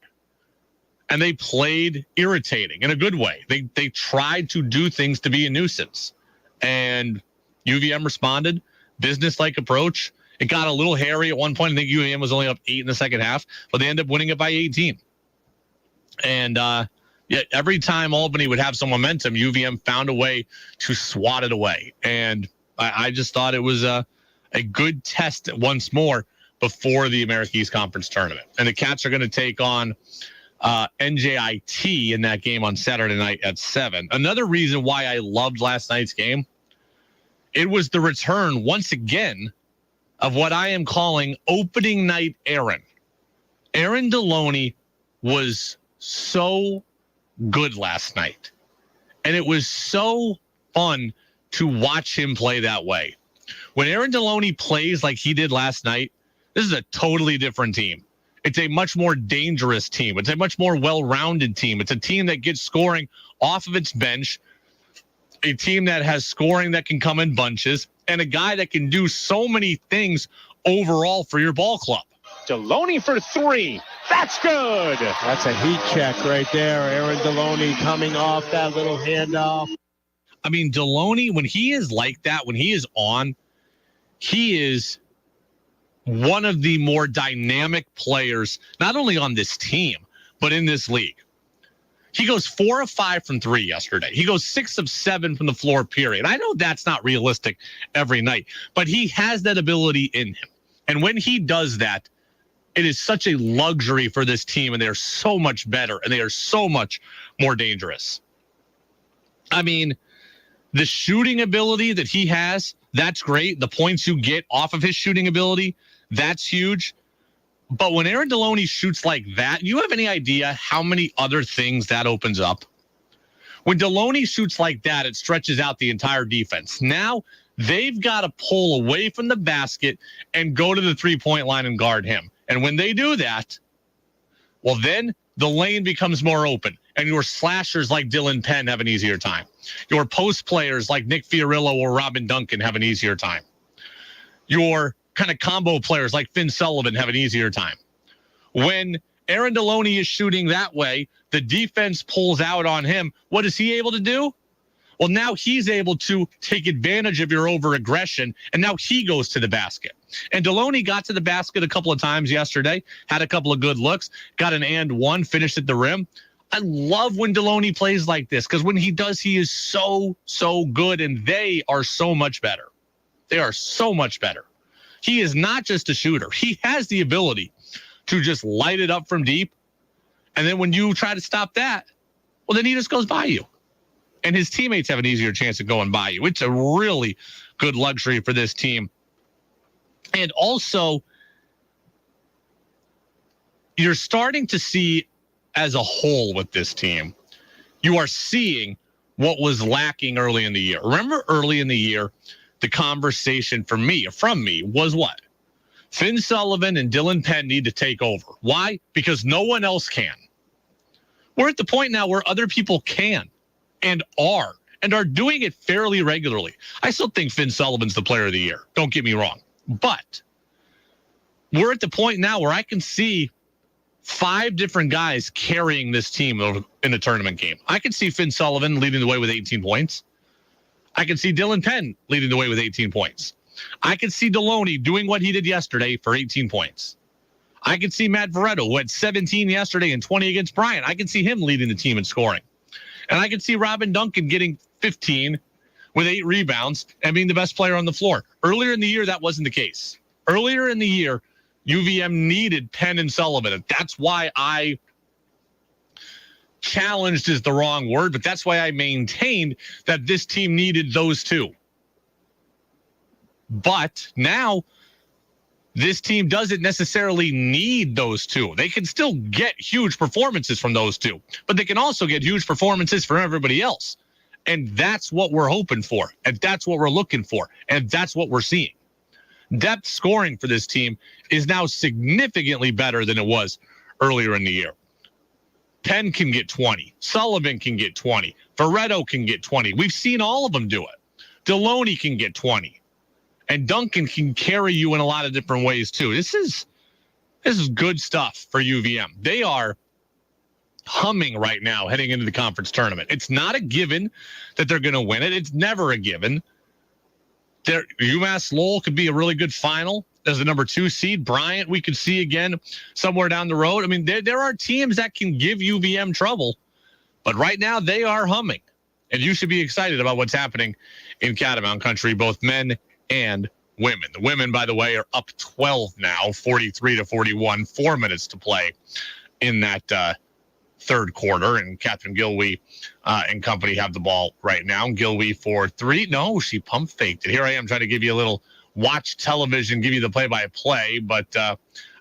And they played irritating in a good way. They tried to do things to be a nuisance. And UVM responded. Business-like approach. It got a little hairy at one point. I think UVM was only up 8 in the second half. But they ended up winning it by 18. And every time Albany would have some momentum, UVM found a way to swat it away. And I just thought it was a good test once more before the America East Conference tournament. And the Cats are going to take on NJIT in that game on Saturday night at 7. Another reason why I loved last night's game, it was the return once again of what I am calling opening night Aaron. Aaron Deloney was so good last night. And it was so fun to watch him play that way. When Aaron Deloney plays like he did last night, this is a totally different team. It's a much more dangerous team. It's a much more well-rounded team. It's a team that gets scoring off of its bench, a team that has scoring that can come in bunches, and a guy that can do so many things overall for your ball club. Deloney for 3. That's good. That's a heat check right there. Aaron Deloney coming off that little handoff. I mean, Deloney, when he is like that, when he is on, he is one of the more dynamic players, not only on this team, but in this league. He goes 4 of 5 from 3 yesterday. He goes 6 of 7 from the floor, period. I know that's not realistic every night, but he has that ability in him. And when he does that, it is such a luxury for this team, and they are so much better, and they are so much more dangerous. I mean, the shooting ability that he has, that's great. The points you get off of his shooting ability, that's huge. But when Aaron Deloney shoots like that, you have any idea how many other things that opens up? When Deloney shoots like that, it stretches out the entire defense. Now they've got to pull away from the basket and go to the three-point line and guard him. And when they do that, well, then the lane becomes more open. And your slashers like Dylan Penn have an easier time. Your post players like Nick Fiorillo or Robin Duncan have an easier time. Your kind of combo players like Finn Sullivan have an easier time. When Aaron Deloney is shooting that way. The defense pulls out on him. What is he able to do? Well, now he's able to take advantage of your over-aggression, and now he goes to the basket. And Deloney got to the basket a couple of times yesterday, had a couple of good looks, got an and one, finished at the rim. I love when Deloney plays like this because when he does, he is so good, and they are so much better. They are so much better. He is not just a shooter. He has the ability to just light it up from deep, and then when you try to stop that, well, then he just goes by you. And his teammates have an easier chance of going by you. It's a really good luxury for this team. And also, you're starting to see as a whole with this team, you are seeing what was lacking early in the year. Remember early in the year, the conversation from me was what? Finn Sullivan and Dylan Penn need to take over. Why? Because no one else can. We're at the point now where other people can and are doing it fairly regularly. I still think Finn Sullivan's the player of the year. Don't get me wrong. But we're at the point now where I can see 5 different guys carrying this team in a tournament game. I can see Finn Sullivan leading the way with 18 points. I can see Dylan Penn leading the way with 18 points. I can see Deloney doing what he did yesterday for 18 points. I can see Matt Veretto, who had 17 yesterday and 20 against Bryant. I can see him leading the team in scoring. And I can see Robin Duncan getting 15 with 8 rebounds and being the best player on the floor. Earlier in the year, that wasn't the case. Earlier in the year, UVM needed Penn and Sullivan. And that's why I challenged is the wrong word, but that's why I maintained that this team needed those two. But now this team doesn't necessarily need those two. They can still get huge performances from those two, but they can also get huge performances from everybody else. And that's what we're hoping for. And that's what we're looking for. And that's what we're seeing. Depth scoring for this team is now significantly better than it was earlier in the year. Penn can get 20. Sullivan can get 20. Veretto can get 20. We've seen all of them do it. Deloney can get 20. And Duncan can carry you in a lot of different ways, too. This is good stuff for UVM. They are humming right now heading into the conference tournament. It's not a given that they're going to win it. It's never a given. UMass Lowell could be a really good final as the number 2 seed. Bryant, we could see again somewhere down the road. I mean, there are teams that can give UVM trouble, but right now they are humming. And you should be excited about what's happening in Catamount Country, both men and women. The women, by the way, are up 12 now, 43-41, 4 minutes to play in that third quarter. And Catherine Gilwee and company have the ball right now. Gilwee for 3. No, she pump faked it. Here I am trying to give you a little watch television, give you the play-by-play. But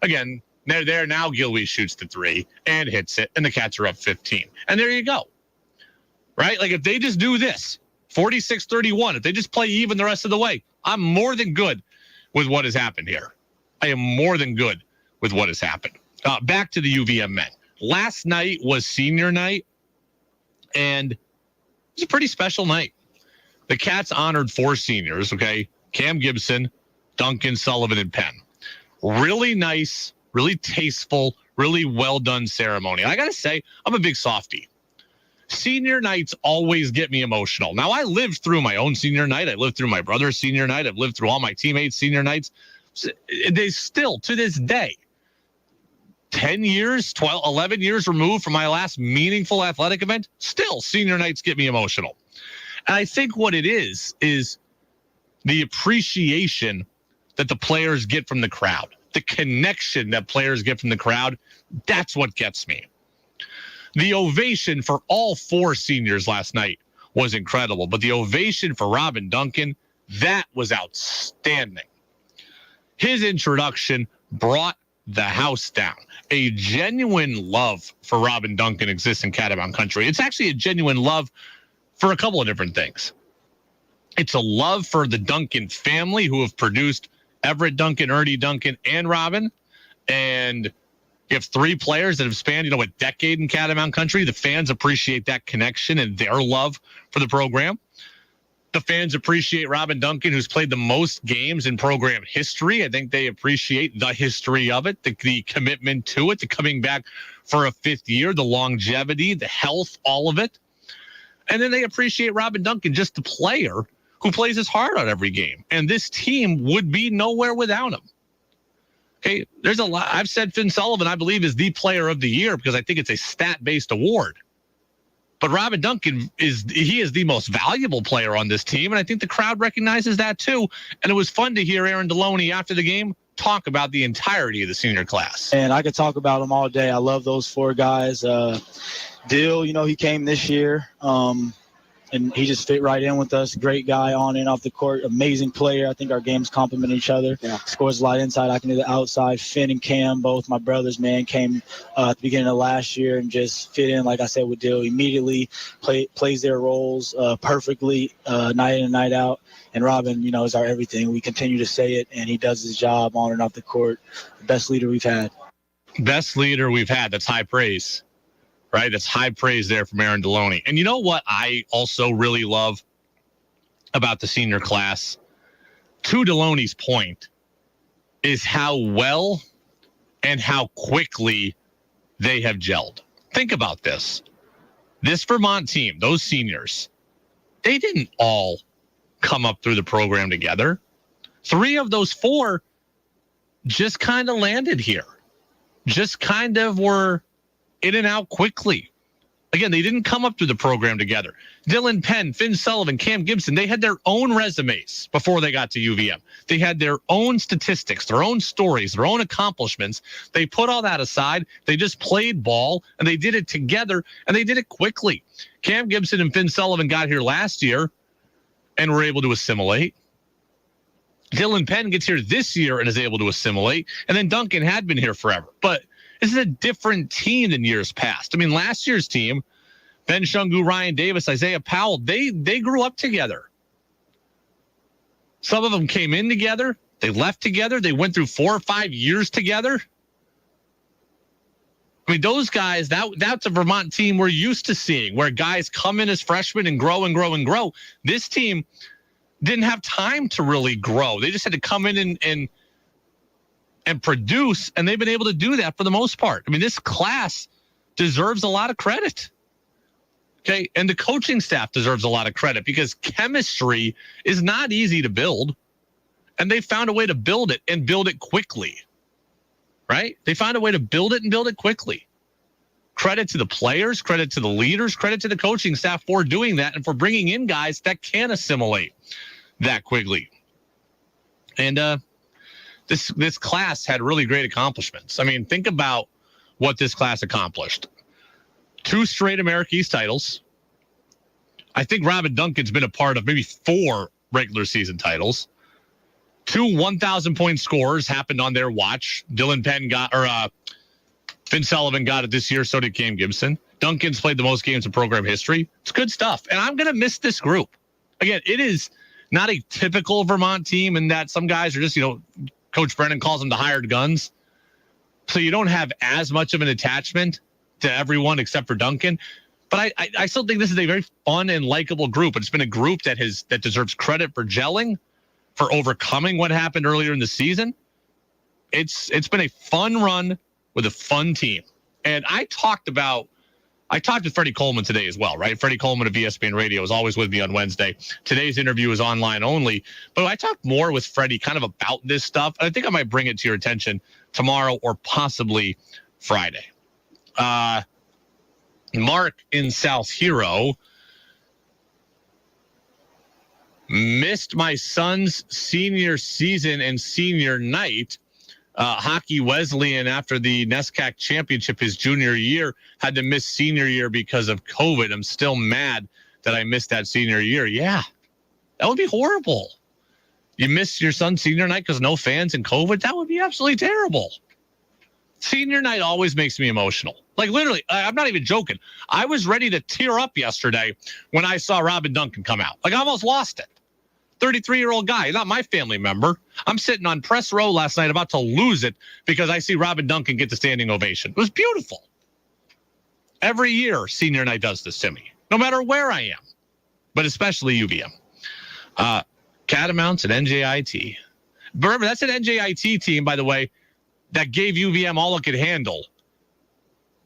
again, they're there now. Gilwee shoots the 3 and hits it, and the Cats are up 15. And there you go. Right? Like if they just do this, 46-31, if they just play even the rest of the way, I'm more than good with what has happened here. I am more than good with what has happened. Back to the UVM men. Last night was senior night, and it was a pretty special night. The Cats honored 4 seniors, okay? Cam Gibson, Duncan, Sullivan, and Penn. Really nice, really tasteful, really well-done ceremony. I got to say, I'm a big softie. Senior nights always get me emotional. Now, I lived through my own senior night. I lived through my brother's senior night. I've lived through all my teammates' senior nights. They still, to this day, 10 years, 12, 11 years removed from my last meaningful athletic event, still senior nights get me emotional. And I think what it is the appreciation that the players get from the crowd, the connection that players get from the crowd. That's what gets me. The ovation for all 4 seniors last night was incredible, but the ovation for Robin Duncan, that was outstanding. His introduction brought the house down. A genuine love for Robin Duncan exists in Catamount Country. It's actually a genuine love for a couple of different things. It's a love for the Duncan family who have produced Everett Duncan, Ernie Duncan, and Robin. And you have 3 players that have spanned, a decade in Catamount Country. The fans appreciate that connection and their love for the program. The fans appreciate Robin Duncan, who's played the most games in program history. I think they appreciate the history of it, the commitment to it, the coming back for a fifth year, the longevity, the health, all of it. And then they appreciate Robin Duncan, just the player who plays his heart out every game. And this team would be nowhere without him. Okay, there's a lot. I've said Finn Sullivan, I believe, is the player of the year because I think it's a stat-based award. But Robin Duncan is the most valuable player on this team, and I think the crowd recognizes that too. And it was fun to hear Aaron Deloney after the game talk about the entirety of the senior class. And I could talk about them all day. I love those four guys. Dill, he came this year, and he just fit right in with us. Great guy on and off the court, amazing player. I think our games complement each other. Yeah. Scores a lot inside, I can do the outside. Finn and Cam, both my brothers, man, came at the beginning of last year and just fit in, like I said, with Dill. Immediately plays their roles perfectly, night in and night out. And Robin, is our everything. We continue to say it, and he does his job on and off the court. Best leader we've had. Best leader we've had. That's high praise. Right? That's high praise there from Aaron Deloney. And you know what I also really love about the senior class, to Deloney's point, is how well and how quickly they have gelled. Think about this. This Vermont team, those seniors, they didn't all come up through the program together. 3 of those 4 just kind of landed here. Just kind of were in and out quickly. Again, they didn't come up through the program together. Dylan Penn, Finn Sullivan, Cam Gibson, they had their own resumes before they got to UVM. They had their own statistics, their own stories, their own accomplishments. They put all that aside. They just played ball, and they did it together, and they did it quickly. Cam Gibson and Finn Sullivan got here last year and were able to assimilate. Dylan Penn gets here this year and is able to assimilate. And then Duncan had been here forever. But this is a different team than years past. I mean, last year's team, Ben Shungu, Ryan Davis, Isaiah Powell, they grew up together. Some of them came in together. They left together. They went through 4 or 5 years together. I mean, those guys, that's a Vermont team we're used to seeing, where guys come in as freshmen and grow and grow and grow. This team didn't have time to really grow. They just had to come in and produce, and they've been able to do that for the most part. I mean, this class deserves a lot of credit. Okay, and the coaching staff deserves a lot of credit because chemistry is not easy to build, and they found a way to build it and build it quickly, right? They found a way to build it and build it quickly. Credit to the players, credit to the leaders, credit to the coaching staff for doing that and for bringing in guys that can assimilate that quickly. And this class had really great accomplishments. I mean, think about what this class accomplished. 2 straight America East titles. I think Robin Duncan's been a part of maybe 4 regular season titles. 2 1,000-point scorers happened on their watch. Dylan Penn Finn Sullivan got it this year, so did Cam Gibson. Duncan's played the most games in program history. It's good stuff. And I'm going to miss this group. Again, it is not a typical Vermont team in that some guys are just, Coach Brennan calls them the hired guns. So you don't have as much of an attachment to everyone except for Duncan. But I still think this is a very fun and likable group. And it's been a group that deserves credit for gelling, for overcoming what happened earlier in the season. It's been a fun run with a fun team. And I talked with Freddie Coleman today as well, right? Freddie Coleman of ESPN Radio is always with me on Wednesday. Today's interview is online only, but I talked more with Freddie kind of about this stuff. And I think I might bring it to your attention tomorrow or possibly Friday. Mark in South Hero missed my son's senior season and senior night. Hockey Wesleyan, after the NESCAC championship his junior year, had to miss senior year because of COVID. I'm still mad that I missed that senior year. Yeah, that would be horrible. You miss your son's senior night because no fans and COVID? That would be absolutely terrible. Senior night always makes me emotional. Like, literally, I'm not even joking. I was ready to tear up yesterday when I saw Robin Duncan come out. Like, I almost lost it. 33-year-old guy, not my family member. I'm sitting on press row last night about to lose it because I see Robin Duncan get the standing ovation. It was beautiful. Every year, senior night does this to me, no matter where I am, but especially UVM. Catamounts and NJIT. Remember, that's an NJIT team, by the way, that gave UVM all it could handle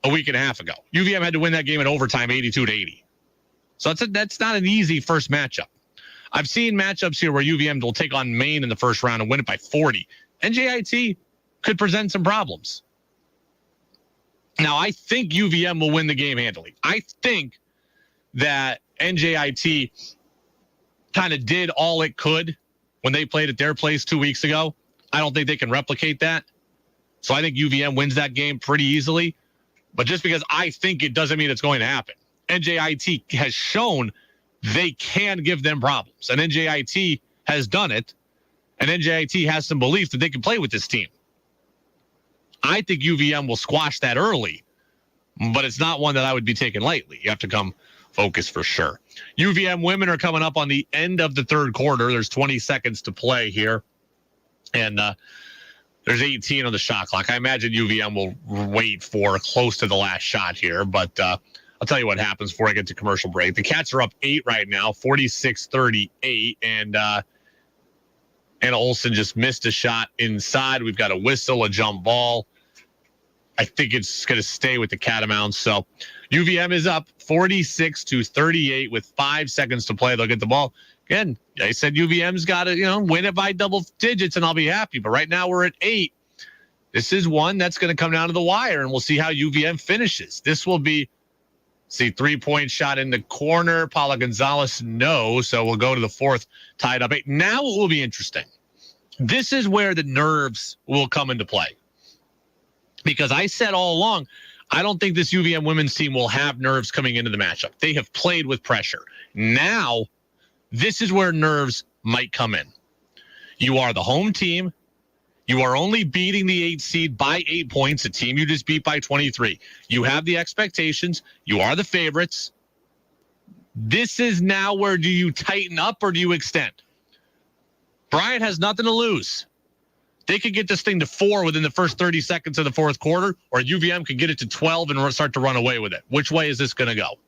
a week and a half ago. UVM had to win that game in overtime, 82-80. So that's not an easy first matchup. I've seen matchups here where UVM will take on Maine in the first round and win it by 40. NJIT could present some problems. Now, I think UVM will win the game handily. I think that NJIT kind of did all it could when they played at their place 2 weeks ago. I don't think they can replicate that. So I think UVM wins that game pretty easily. But just because I think it doesn't mean it's going to happen. NJIT has shown they can give them problems. And NJIT has done it. And NJIT has some belief that they can play with this team. I think UVM will squash that early, but it's not one that I would be taking lightly. You have to come focused for sure. UVM women are coming up on the end of the third quarter. There's 20 seconds to play here. And there's 18 on the shot clock. I imagine UVM will wait for close to the last shot here, but I'll tell you what happens before I get to commercial break. The Cats are up 8 right now, 46-38, and Anna Olsen just missed a shot inside. We've got a whistle, a jump ball. I think it's going to stay with the Catamounts. So UVM is up 46-38 with 5 seconds to play. They'll get the ball. Again, I said UVM's got to, win it by double digits and I'll be happy. But right now we're at 8. This is one that's going to come down to the wire, and we'll see how UVM finishes. This will be, 3-point shot in the corner. Paula Gonzalez, no. So we'll go to the fourth, tied up 8. Now it will be interesting. This is where the nerves will come into play. Because I said all along, I don't think this UVM women's team will have nerves coming into the matchup. They have played with pressure. Now, this is where nerves might come in. You are the home team. You are only beating the 8 seed by 8 points, a team you just beat by 23. You have the expectations. You are the favorites. This is now where do you tighten up or do you extend? Bryant has nothing to lose. They could get this thing to 4 within the first 30 seconds of the fourth quarter, or UVM could get it to 12 and start to run away with it. Which way is this going to go?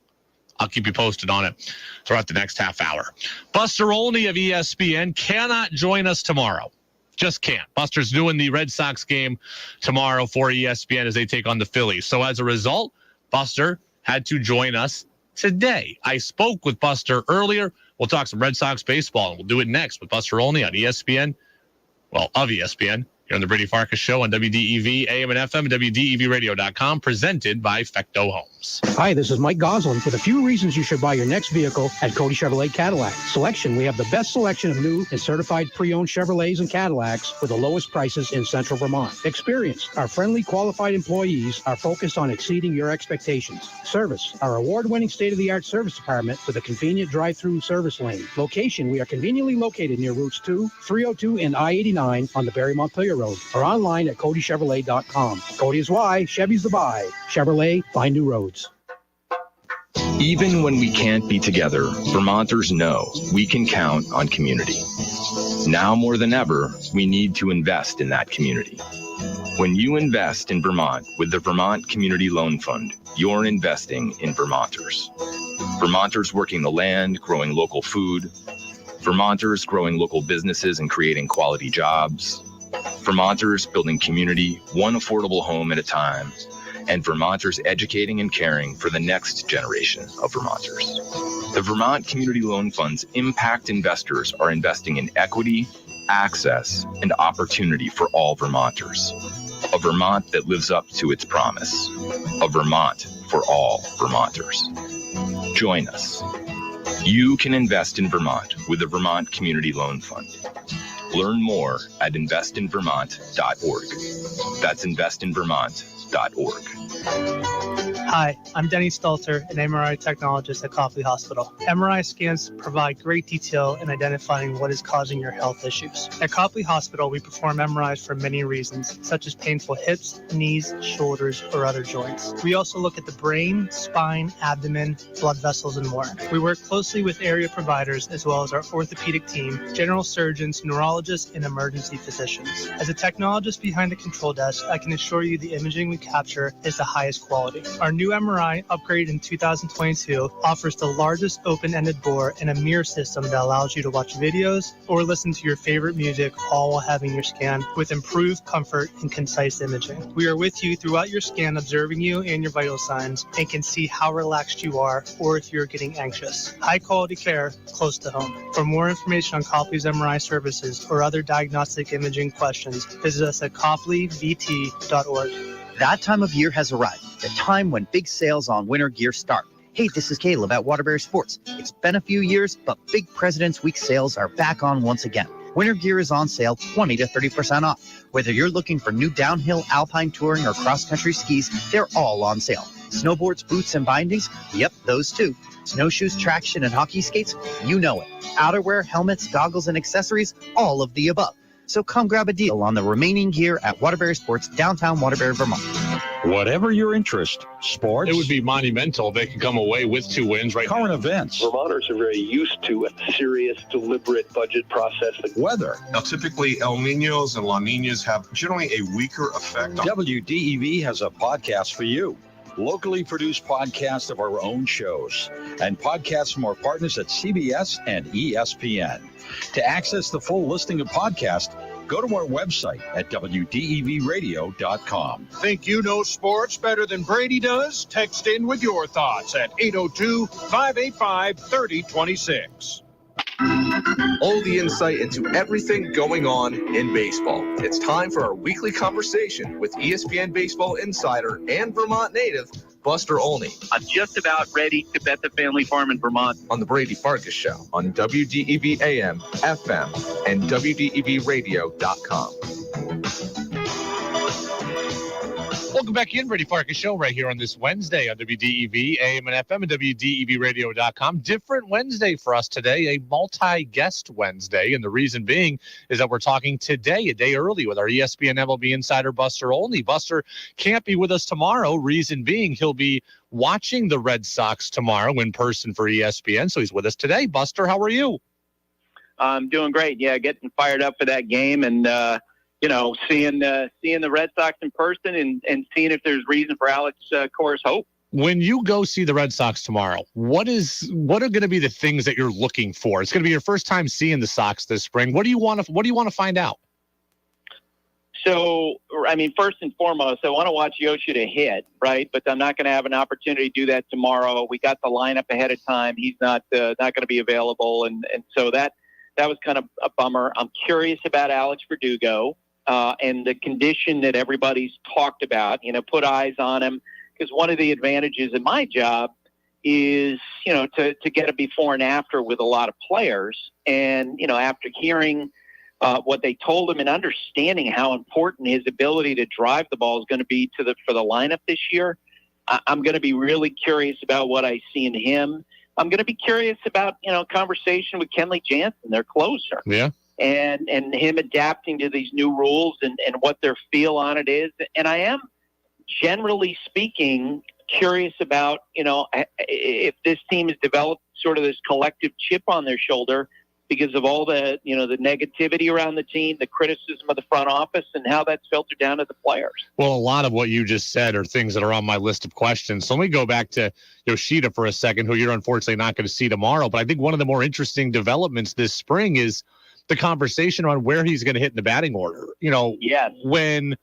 I'll keep you posted on it throughout the next half hour. Buster Olney of ESPN cannot join us tomorrow. Just can't. Buster's doing the Red Sox game tomorrow for ESPN as they take on the Phillies. So as a result, Buster had to join us today. I spoke with Buster earlier. We'll talk some Red Sox baseball, and we'll do it next with Buster Olney on ESPN. Well, of ESPN. Here on the Brady Farkas Show on WDEV, AM and FM, and WDEVradio.com, presented by Fecto Homes. Hi, this is Mike Goslin with a few reasons you should buy your next vehicle at Cody Chevrolet Cadillac. Selection, we have the best selection of new and certified pre-owned Chevrolets and Cadillacs with the lowest prices in Central Vermont. Experience, our friendly, qualified employees are focused on exceeding your expectations. Service, our award-winning state-of-the-art service department with a convenient drive-through service lane. Location, we are conveniently located near routes 2, 302, and I-89 on the Barry-Montpelier Road, or online at CodyChevrolet.com. Cody is why, Chevy's the buy. Chevrolet, find new roads. Even when we can't be together, Vermonters know we can count on community. Now more than ever, we need to invest in that community. When you invest in Vermont with the Vermont Community Loan Fund, you're investing in Vermonters. Vermonters working the land, growing local food. Vermonters growing local businesses and creating quality jobs. Vermonters building community, one affordable home at a time. And Vermonters educating and caring for the next generation of Vermonters. The Vermont Community Loan Fund's impact investors are investing in equity, access, and opportunity for all Vermonters. A Vermont that lives up to its promise. A Vermont for all Vermonters. Join us. You can invest in Vermont with the Vermont Community Loan Fund. Learn more at investinvermont.org. That's investinvermont.org. Hi, I'm Denny Stelter, an MRI technologist at Copley Hospital. MRI scans provide great detail in identifying what is causing your health issues. At Copley Hospital, we perform MRIs for many reasons, such as painful hips, knees, shoulders, or other joints. We also look at the brain, spine, abdomen, blood vessels, and more. We work closely with area providers as well as our orthopedic team, general surgeons, neurologists, radiologists, and emergency physicians. As a technologist behind the control desk, I can assure you the imaging we capture is the highest quality. Our new MRI, upgraded in 2022, offers the largest open-ended bore and a mirror system that allows you to watch videos or listen to your favorite music all while having your scan with improved comfort and concise imaging. We are with you throughout your scan, observing you and your vital signs, and can see how relaxed you are or if you're getting anxious. High-quality care close to home. For more information on Copley's MRI services or other diagnostic imaging questions, visit us at copleyvt.org. That time of year has arrived, the time when big sales on winter gear start. Hey, this is Caleb at Waterbury Sports. It's been a few years, but big President's Week sales are back on once again. Winter gear is on sale 20 to 30% off. Whether you're looking for new downhill, alpine touring, or cross-country skis, they're all on sale. Snowboards, boots, and bindings? Yep, those too. Snowshoes, traction, and hockey skates? You know it. Outerwear, helmets, goggles, and accessories? All of the above. So come grab a deal on the remaining gear at Waterbury Sports, downtown Waterbury, Vermont. Whatever your interest, sports. It would be monumental if they could come away with 2 wins right current events. Vermonters are very used to a serious, deliberate budget process. Weather. Now, typically, El Niños and La Niñas have generally a weaker effect. WDEV has a podcast for you. Locally produced podcasts of our own shows and podcasts from our partners at CBS and ESPN. To access the full listing of podcasts, go to our website at WDEVradio.com. Think you know sports better than Brady does? Text in with your thoughts at 802-585-3026. All the insight into everything going on in baseball. It's time for our weekly conversation with ESPN baseball insider and Vermont native, Buster Olney. I'm just about ready to bet the family farm in Vermont. On the Brady Farkas Show on WDEV AM, FM, and WDEVradio.com. Welcome back in, Brady Farkas Show, right here on this Wednesday on WDEV, AM and FM, and WDEVradio.com. Different Wednesday for us today, a multi-guest Wednesday, and the reason being is that we're talking today, a day early, with our ESPN MLB insider, Buster Olney. Buster can't be with us tomorrow, reason being he'll be watching the Red Sox tomorrow in person for ESPN, so he's with us today. Buster, how are you? I'm doing great. Yeah, getting fired up for that game, and seeing the Red Sox in person and seeing if there's reason for Alex Cora's hope. When you go see the Red Sox tomorrow, what are going to be the things that you're looking for? It's going to be your first time seeing the Sox this spring. What do you want to find out? So, I mean, first and foremost, I want to watch Yoshida hit, right? But I'm not going to have an opportunity to do that tomorrow. We got the lineup ahead of time. He's not going to be available, and so that was kind of a bummer. I'm curious about Alex Verdugo. And the condition that everybody's talked about, put eyes on him, because one of the advantages in my job is, to get a before and after with a lot of players. And, after hearing what they told him and understanding how important his ability to drive the ball is going to be for the lineup this year, I'm going to be really curious about what I see in him. I'm going to be curious about, conversation with Kenley Jansen, their closer. Yeah. And him adapting to these new rules and what their feel on it is. And I am, generally speaking, curious about, if this team has developed sort of this collective chip on their shoulder because of all the, the negativity around the team, the criticism of the front office, and how that's filtered down to the players. Well, a lot of what you just said are things that are on my list of questions. So let me go back to Yoshida for a second, who you're unfortunately not going to see tomorrow. But I think one of the more interesting developments this spring is the conversation on where he's going to hit in the batting order. Yes. When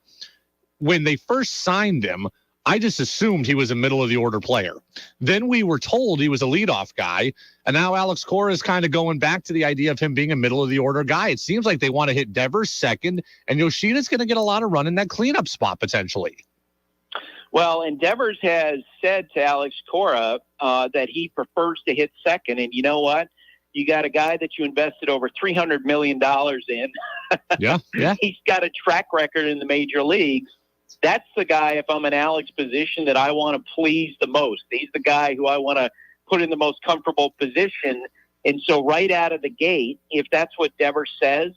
they first signed him, I just assumed he was a middle of the order player. Then we were told he was a leadoff guy, and now Alex Cora is kind of going back to the idea of him being a middle of the order guy. It seems like they want to hit Devers second, and Yoshida's going to get a lot of run in that cleanup spot potentially. Well, and Devers has said to Alex Cora that he prefers to hit second, and you know what? You got a guy that you invested over $300 million in. Yeah. He's got a track record in the major leagues. That's the guy, if I'm in Alex's position, that I want to please the most. He's the guy who I want to put in the most comfortable position. And so right out of the gate, if that's what Devers says,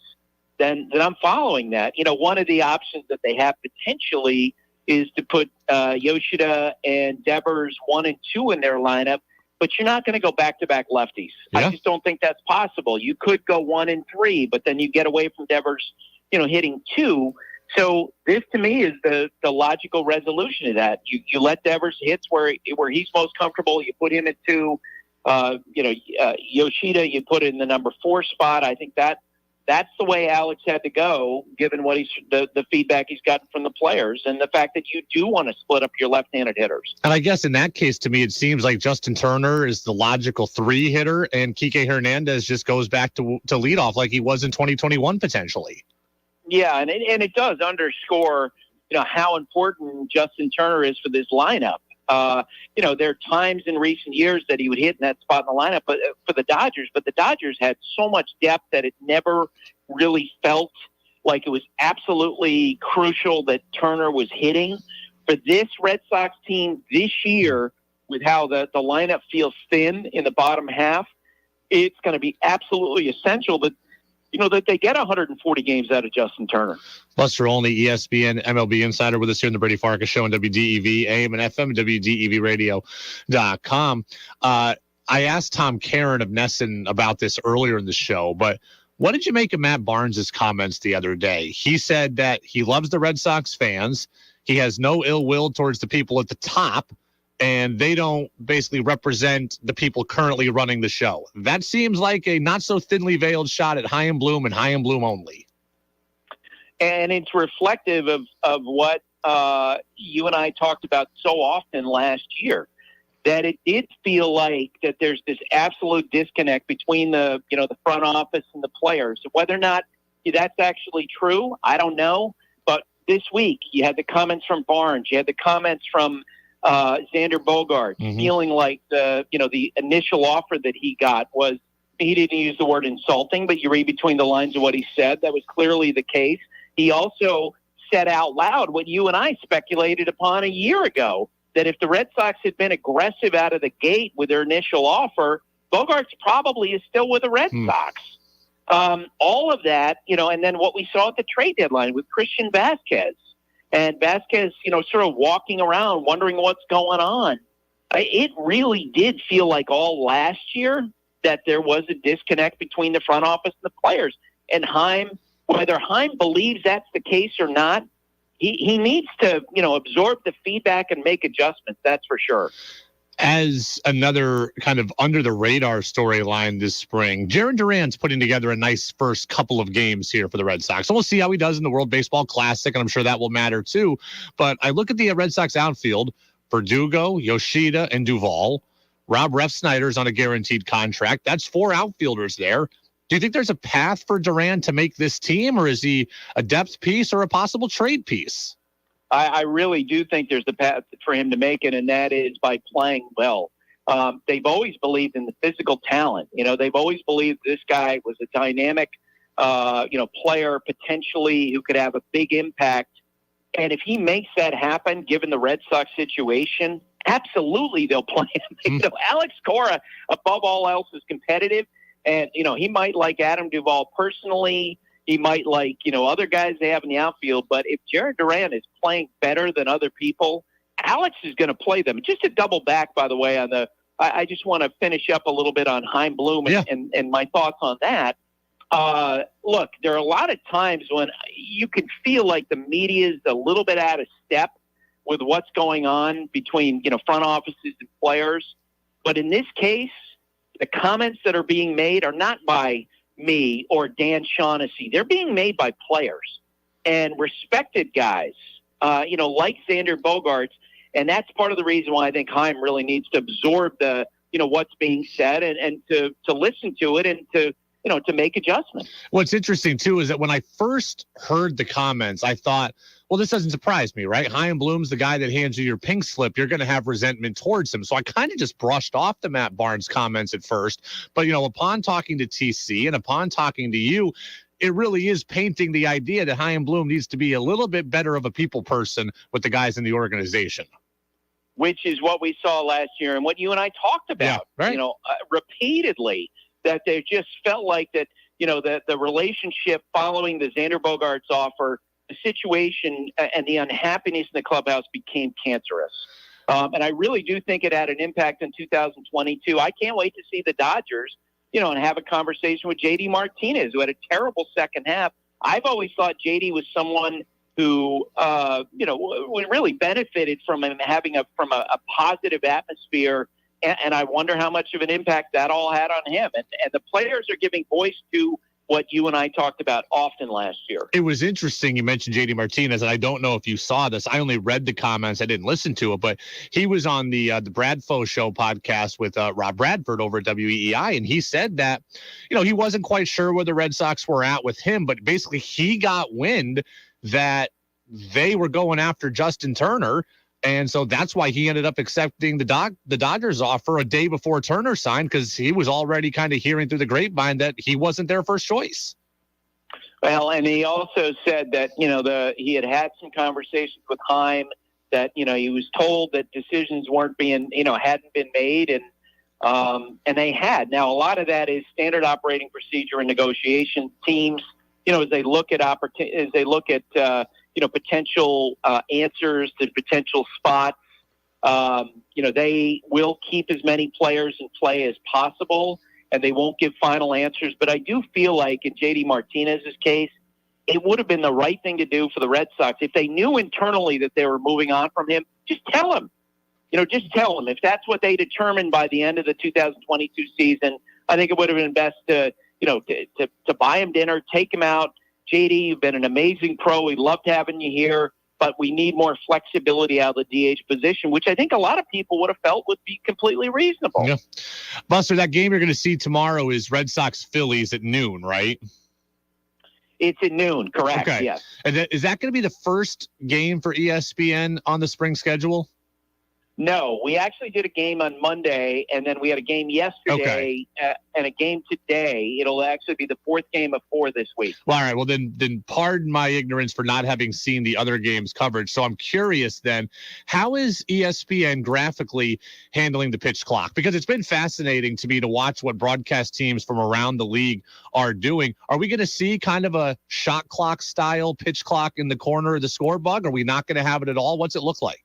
then I'm following that. One of the options that they have potentially is to put Yoshida and Devers 1 and 2 in their lineup. but you're not going to go back-to-back lefties. Yeah. I just don't think that's possible. You could go 1 and 3, but then you get away from Devers, hitting 2. So this, to me, is the logical resolution of that. You let Devers hit where he's most comfortable. You put him at 2. Yoshida, you put in the number 4 spot. I think that's the way Alex had to go, given what the feedback he's gotten from the players and the fact that you do want to split up your left-handed hitters. And I guess in that case, to me, it seems like Justin Turner is the logical 3 hitter, and Kike Hernandez just goes back to leadoff like he was in 2021 potentially. Yeah, and it does underscore, how important Justin Turner is for this lineup. There are times in recent years that he would hit in that spot in the lineup, but for the Dodgers had so much depth that it never really felt like it was absolutely crucial that Turner was hitting. For this Red Sox team this year, with how the lineup feels thin in the bottom half, it's going to be absolutely essential that they get 140 games out of Justin Turner. Buster Olney, ESPN MLB Insider, with us here in the Brady Farkas Show on WDEV, AM and FM, and WDEVradio.com. I asked Tom Caron of NESN about this earlier in the show, but what did you make of Matt Barnes' comments the other day? He said that he loves the Red Sox fans. He has no ill will towards the people at the top, and they don't basically represent the people currently running the show. That seems like a not so thinly veiled shot at Chaim Bloom and Chaim Bloom only. And it's reflective of what you and I talked about so often last year, that it did feel like that there's this absolute disconnect between the front office and the players. Whether or not that's actually true, I don't know. But this week you had the comments from Barnes, you had the comments from Xander Bogaerts, feeling like the initial offer that he got was, he didn't use the word insulting, but you read between the lines of what he said. That was clearly the case. He also said out loud what you and I speculated upon a year ago, that if the Red Sox had been aggressive out of the gate with their initial offer, Bogaerts probably is still with the Red Sox. All of that, and then what we saw at the trade deadline with Christian Vasquez. And Vasquez, sort of walking around wondering what's going on. It really did feel like all last year that there was a disconnect between the front office and the players. And Chaim, whether Chaim believes that's the case or not, he needs to, absorb the feedback and make adjustments. That's for sure. As another kind of under-the-radar storyline this spring, Jarren Duran's putting together a nice first couple of games here for the Red Sox. So we'll see how he does in the World Baseball Classic, and I'm sure that will matter too. But I look at the Red Sox outfield: Verdugo, Yoshida, and Duvall. Rob Refsnyder's on a guaranteed contract. That's 4 outfielders there. Do you think there's a path for Duran to make this team, or is he a depth piece or a possible trade piece? I really do think there's a path for him to make it, and that is by playing well. They've always believed in the physical talent. They've always believed this guy was a dynamic, player potentially who could have a big impact. And if he makes that happen, given the Red Sox situation, absolutely they'll play him. Alex Cora, above all else, is competitive. And, he might like Adam Duvall personally. He might like, other guys they have in the outfield. But if Jarren Duran is playing better than other people, Alex is going to play them. Just to double back, by the way, on I just want to finish up a little bit on Chaim Bloom and my thoughts on that. Look, there are a lot of times when you can feel like the media is a little bit out of step with what's going on between, front offices and players. But in this case, the comments that are being made are not by me or Dan Shaughnessy. They're being made by players and respected guys, like Xander Bogaerts. And that's part of the reason why I think Chaim really needs to absorb the, what's being said and to listen to it and to make adjustments. What's interesting, too, is that when I first heard the comments, I thought, well, this doesn't surprise me, right? Chaim Bloom's the guy that hands you your pink slip. You're going to have resentment towards him. So I kind of just brushed off the Matt Barnes comments at first. But, upon talking to TC and upon talking to you, it really is painting the idea that Chaim Bloom needs to be a little bit better of a people person with the guys in the organization. Which is what we saw last year and what you and I talked about, repeatedly, that they just felt like that, the relationship following the Xander Bogaerts offer, the situation and the unhappiness in the clubhouse became cancerous. And I really do think it had an impact in 2022. I can't wait to see the Dodgers, and have a conversation with J.D. Martinez, who had a terrible second half. I've always thought J.D. was someone who, really benefited from him having a positive atmosphere. And I wonder how much of an impact that all had on him. And the players are giving voice to what you and I talked about often last year. It was interesting. You mentioned JD Martinez, and I don't know if you saw this. I only read the comments. I didn't listen to it, but he was on the Bradfo Show podcast with Rob Bradford over at WEEI, and he said that, he wasn't quite sure where the Red Sox were at with him, but basically he got wind that they were going after Justin Turner. And so that's why he ended up accepting the Dodgers offer a day before Turner signed, because he was already kind of hearing through the grapevine that he wasn't their first choice. Well, and he also said that, he had some conversations with Chaim, that, he was told that decisions weren't being, hadn't been made, and they had. Now, a lot of that is standard operating procedure and negotiation teams, as they look at potential answers to potential spots. They will keep as many players in play as possible, and they won't give final answers. But I do feel like in J.D. Martinez's case, it would have been the right thing to do for the Red Sox. If they knew internally that they were moving on from him, just tell him. Just tell him. If that's what they determined by the end of the 2022 season, I think it would have been best to buy him dinner, take him out. JD, you've been an amazing pro. We loved having you here, but we need more flexibility out of the DH position, which I think a lot of people would have felt would be completely reasonable. Yeah. Buster, that game you're going to see tomorrow is Red Sox Phillies at noon, right? It's at noon, correct? Okay. Yes. And is that going to be the first game for ESPN on the spring schedule? No, we actually did a game on Monday, and then we had a game yesterday and a game today. It'll actually be the fourth game of 4 this week. Well, all right. Well, then pardon my ignorance for not having seen the other games coverage. So I'm curious then, how is ESPN graphically handling the pitch clock? Because it's been fascinating to me to watch what broadcast teams from around the league are doing. Are we going to see kind of a shot clock style pitch clock in the corner of the scoreboard? Are we not going to have it at all? What's it look like?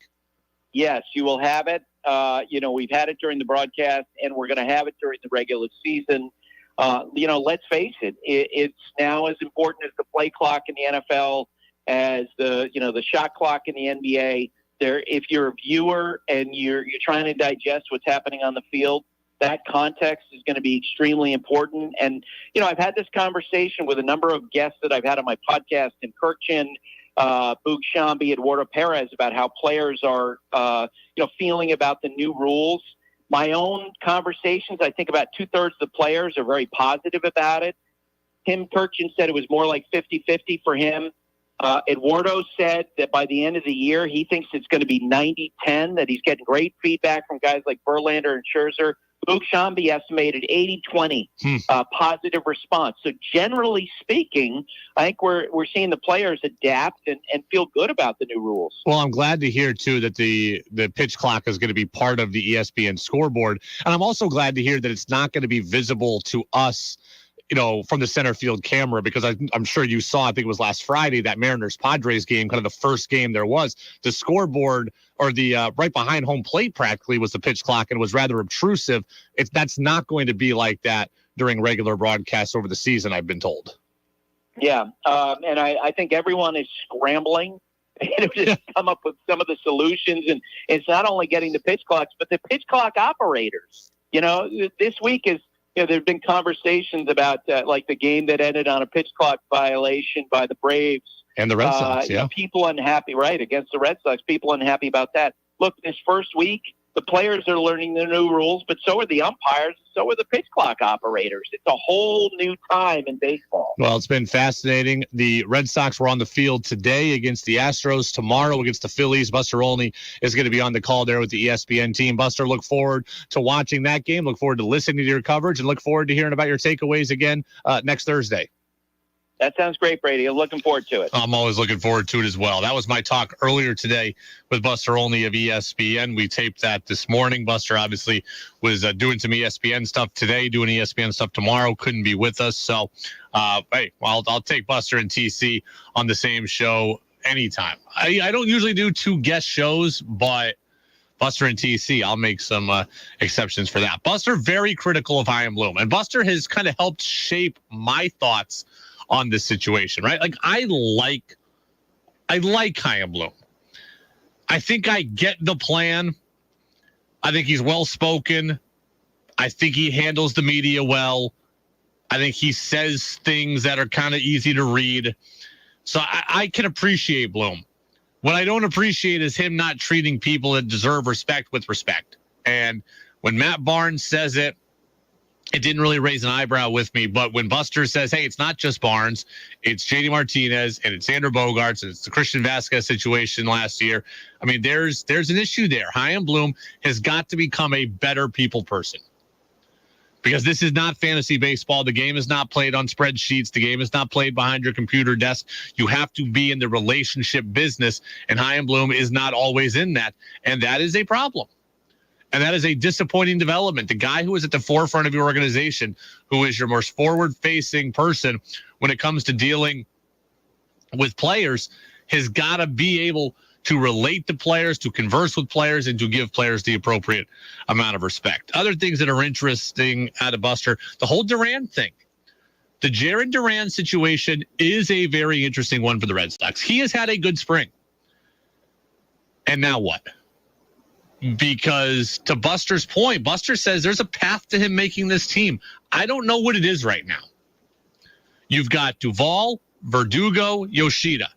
Yes, you will have it. We've had it during the broadcast, and we're going to have it during the regular season. Let's face it, it's now as important as the play clock in the NFL as the shot clock in the NBA. If you're a viewer and you're trying to digest what's happening on the field, that context is going to be extremely important. And, I've had this conversation with a number of guests that I've had on my podcast in Kirkchin, Boog Shambi, Eduardo Perez, about how players are, feeling about the new rules. My own conversations, I think about 2/3 of the players are very positive about it. Tim Kirkchin said it was more like 50-50 for him. Eduardo said that by the end of the year, he thinks it's going to be 90-10, that he's getting great feedback from guys like Verlander and Scherzer. Boog Shambi estimated 80-20 positive response. So generally speaking, I think we're seeing the players adapt and feel good about the new rules. Well, I'm glad to hear, too, that the pitch clock is going to be part of the ESPN scoreboard. And I'm also glad to hear that it's not going to be visible to us, from the center field camera, because I'm sure you saw, I think it was last Friday, that Mariners-Padres game, kind of the first game there was. The scoreboard, or the right behind home plate practically, was the pitch clock, and it was rather obtrusive. That's not going to be like that during regular broadcasts over the season, I've been told. Yeah, and I think everyone is scrambling to come up with some of the solutions, and it's not only getting the pitch clocks, but the pitch clock operators. This week is, there have been conversations about like the game that ended on a pitch clock violation by the Braves. And the Red Sox, People unhappy, right, against the Red Sox. People unhappy about that. Look, this first week, the players are learning the new rules, but so are the umpires, so are the pitch clock operators. It's a whole new time in baseball. Well, it's been fascinating. The Red Sox were on the field today against the Astros. Tomorrow against the Phillies. Buster Olney is going to be on the call there with the ESPN team. Buster, look forward to watching that game. Look forward to listening to your coverage, and look forward to hearing about your takeaways again next Thursday. That sounds great, Brady. I'm looking forward to it. I'm always looking forward to it as well. That was my talk earlier today with Buster Olney of ESPN. We taped that this morning. Buster obviously was doing some ESPN stuff today, doing ESPN stuff tomorrow. Couldn't be with us. So, hey, well, I'll take Buster and TC on the same show anytime. I don't usually do 2 guest shows, but Buster and TC, I'll make some exceptions for that. Buster, very critical of Chaim Bloom. And Buster has kind of helped shape my thoughts on this situation, right? Like, I like Chaim Bloom. I think I get the plan. I think he's well-spoken. I think he handles the media well. I think he says things that are kind of easy to read. So I can appreciate Bloom. What I don't appreciate is him not treating people that deserve respect with respect. And when Matt Barnes says it, it didn't really raise an eyebrow with me. But when Buster says, hey, it's not just Barnes, it's JD Martinez and it's Andrew Bogarts and it's the Christian Vasquez situation last year. I mean, there's an issue there. Chaim Bloom has got to become a better people person. Because this is not fantasy baseball. The game is not played on spreadsheets. The game is not played behind your computer desk. You have to be in the relationship business, and Chaim Bloom is not always in that, and that is a problem. And that is a disappointing development. The guy who is at the forefront of your organization, who is your most forward-facing person when it comes to dealing with players, has got to be able to relate to players, to converse with players, and to give players the appropriate amount of respect. Other things that are interesting out of Buster, the whole Duran thing. The Jared Duran situation is a very interesting one for the Red Sox. He has had a good spring. And now what? Because to Buster's point, Buster says there's a path to him making this team. I don't know what it is right now. You've got Duvall, Verdugo, Yoshida.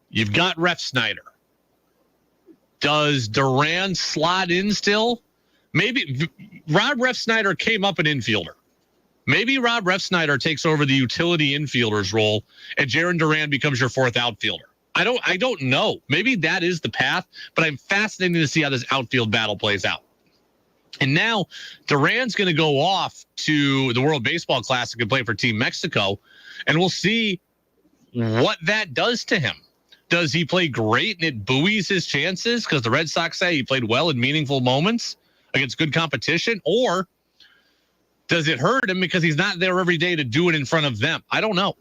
You've got Refsnyder. Does Duran slot in still? Maybe Rob Refsnyder came up an infielder. Maybe Rob Refsnyder takes over the utility infielder's role and Jaron Duran becomes your fourth outfielder. I don't know. Maybe that is the path, but I'm fascinated to see how this outfield battle plays out. And now Duran's going to go off to the World Baseball Classic and play for Team Mexico, and we'll see what that does to him. Does he play great and it buoys his chances because the Red Sox say he played well in meaningful moments against good competition? Or does it hurt him because he's not there every day to do it in front of them? I don't know.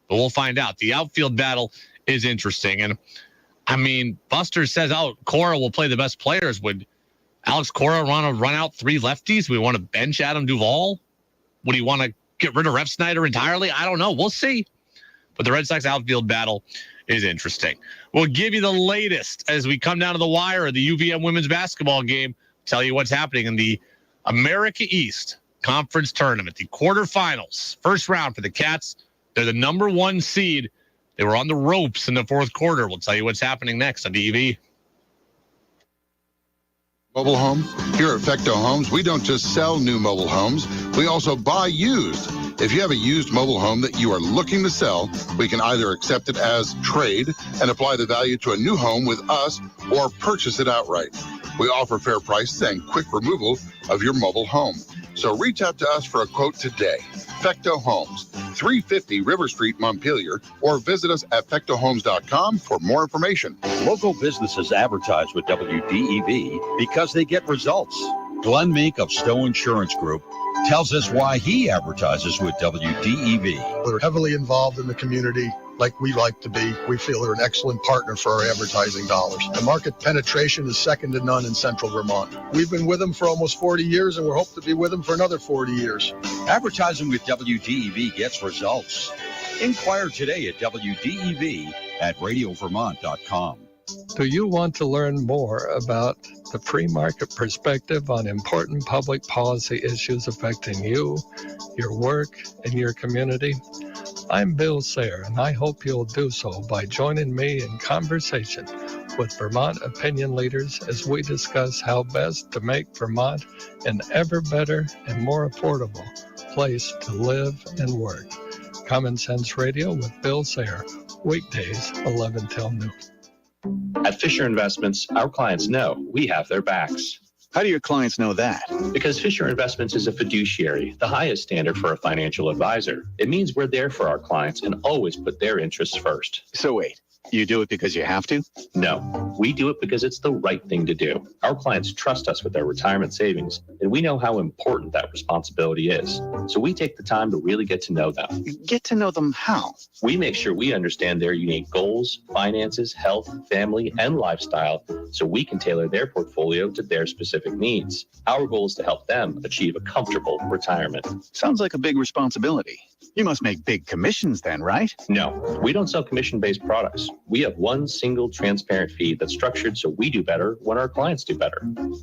But we'll find out. The outfield battle is interesting. And, I mean, Buster says, Cora will play the best players. Would Alex Cora want to run out three lefties? We want to bench Adam Duvall? Would he want to get rid of Refsnyder entirely? I don't know. We'll see. But the Red Sox outfield battle is interesting. We'll give you the latest as we come down to the wire of the UVM women's basketball game. Tell you what's happening in the America East Conference Tournament, the quarterfinals. First round for the Cats. They're the number 1 seed. They were on the ropes in the fourth quarter. We'll tell you what's happening next on DEV. Mobile home. Here at Fecto Homes, we don't just sell new mobile homes. We also buy used. If you have a used mobile home that you are looking to sell, we can either accept it as trade and apply the value to a new home with us or purchase it outright. We offer fair prices and quick removal of your mobile home. So reach out to us for a quote today. Fecto Homes, 350 River Street, Montpelier, or visit us at fectohomes.com for more information. Local businesses advertise with WDEV because they get results. Glenn Meek of Stowe Insurance Group tells us why he advertises with WDEV. They're heavily involved in the community like we like to be. We feel they're an excellent partner for our advertising dollars. The market penetration is second to none in Central Vermont. We've been with them for almost 40 years, and we hope to be with them for another 40 years. Advertising with WDEV gets results. Inquire today at WDEV at radiovermont.com. Do you want to learn more about the pre-market perspective on important public policy issues affecting you, your work, and your community? I'm Bill Sayre, and I hope you'll do so by joining me in conversation with Vermont opinion leaders as we discuss how best to make Vermont an ever better and more affordable place to live and work. Common Sense Radio with Bill Sayre, weekdays 11 till noon. At Fisher Investments, our clients know we have their backs. How do your clients know that? Because Fisher Investments is a fiduciary, the highest standard for a financial advisor. It means we're there for our clients and always put their interests first. So wait, You do it because you have to? No, we do it because it's the right thing to do. Our clients trust us with their retirement savings, and we know how important that responsibility is. So we take the time to really get to know them. Get to know them how? We make sure we understand their unique goals, finances, health, family, and lifestyle, so we can tailor their portfolio to their specific needs. Our goal is to help them achieve a comfortable retirement. Sounds like a big responsibility. You must make big commissions then, right? No, we don't sell commission-based products. We have one single transparent fee that's structured so we do better when our clients do better.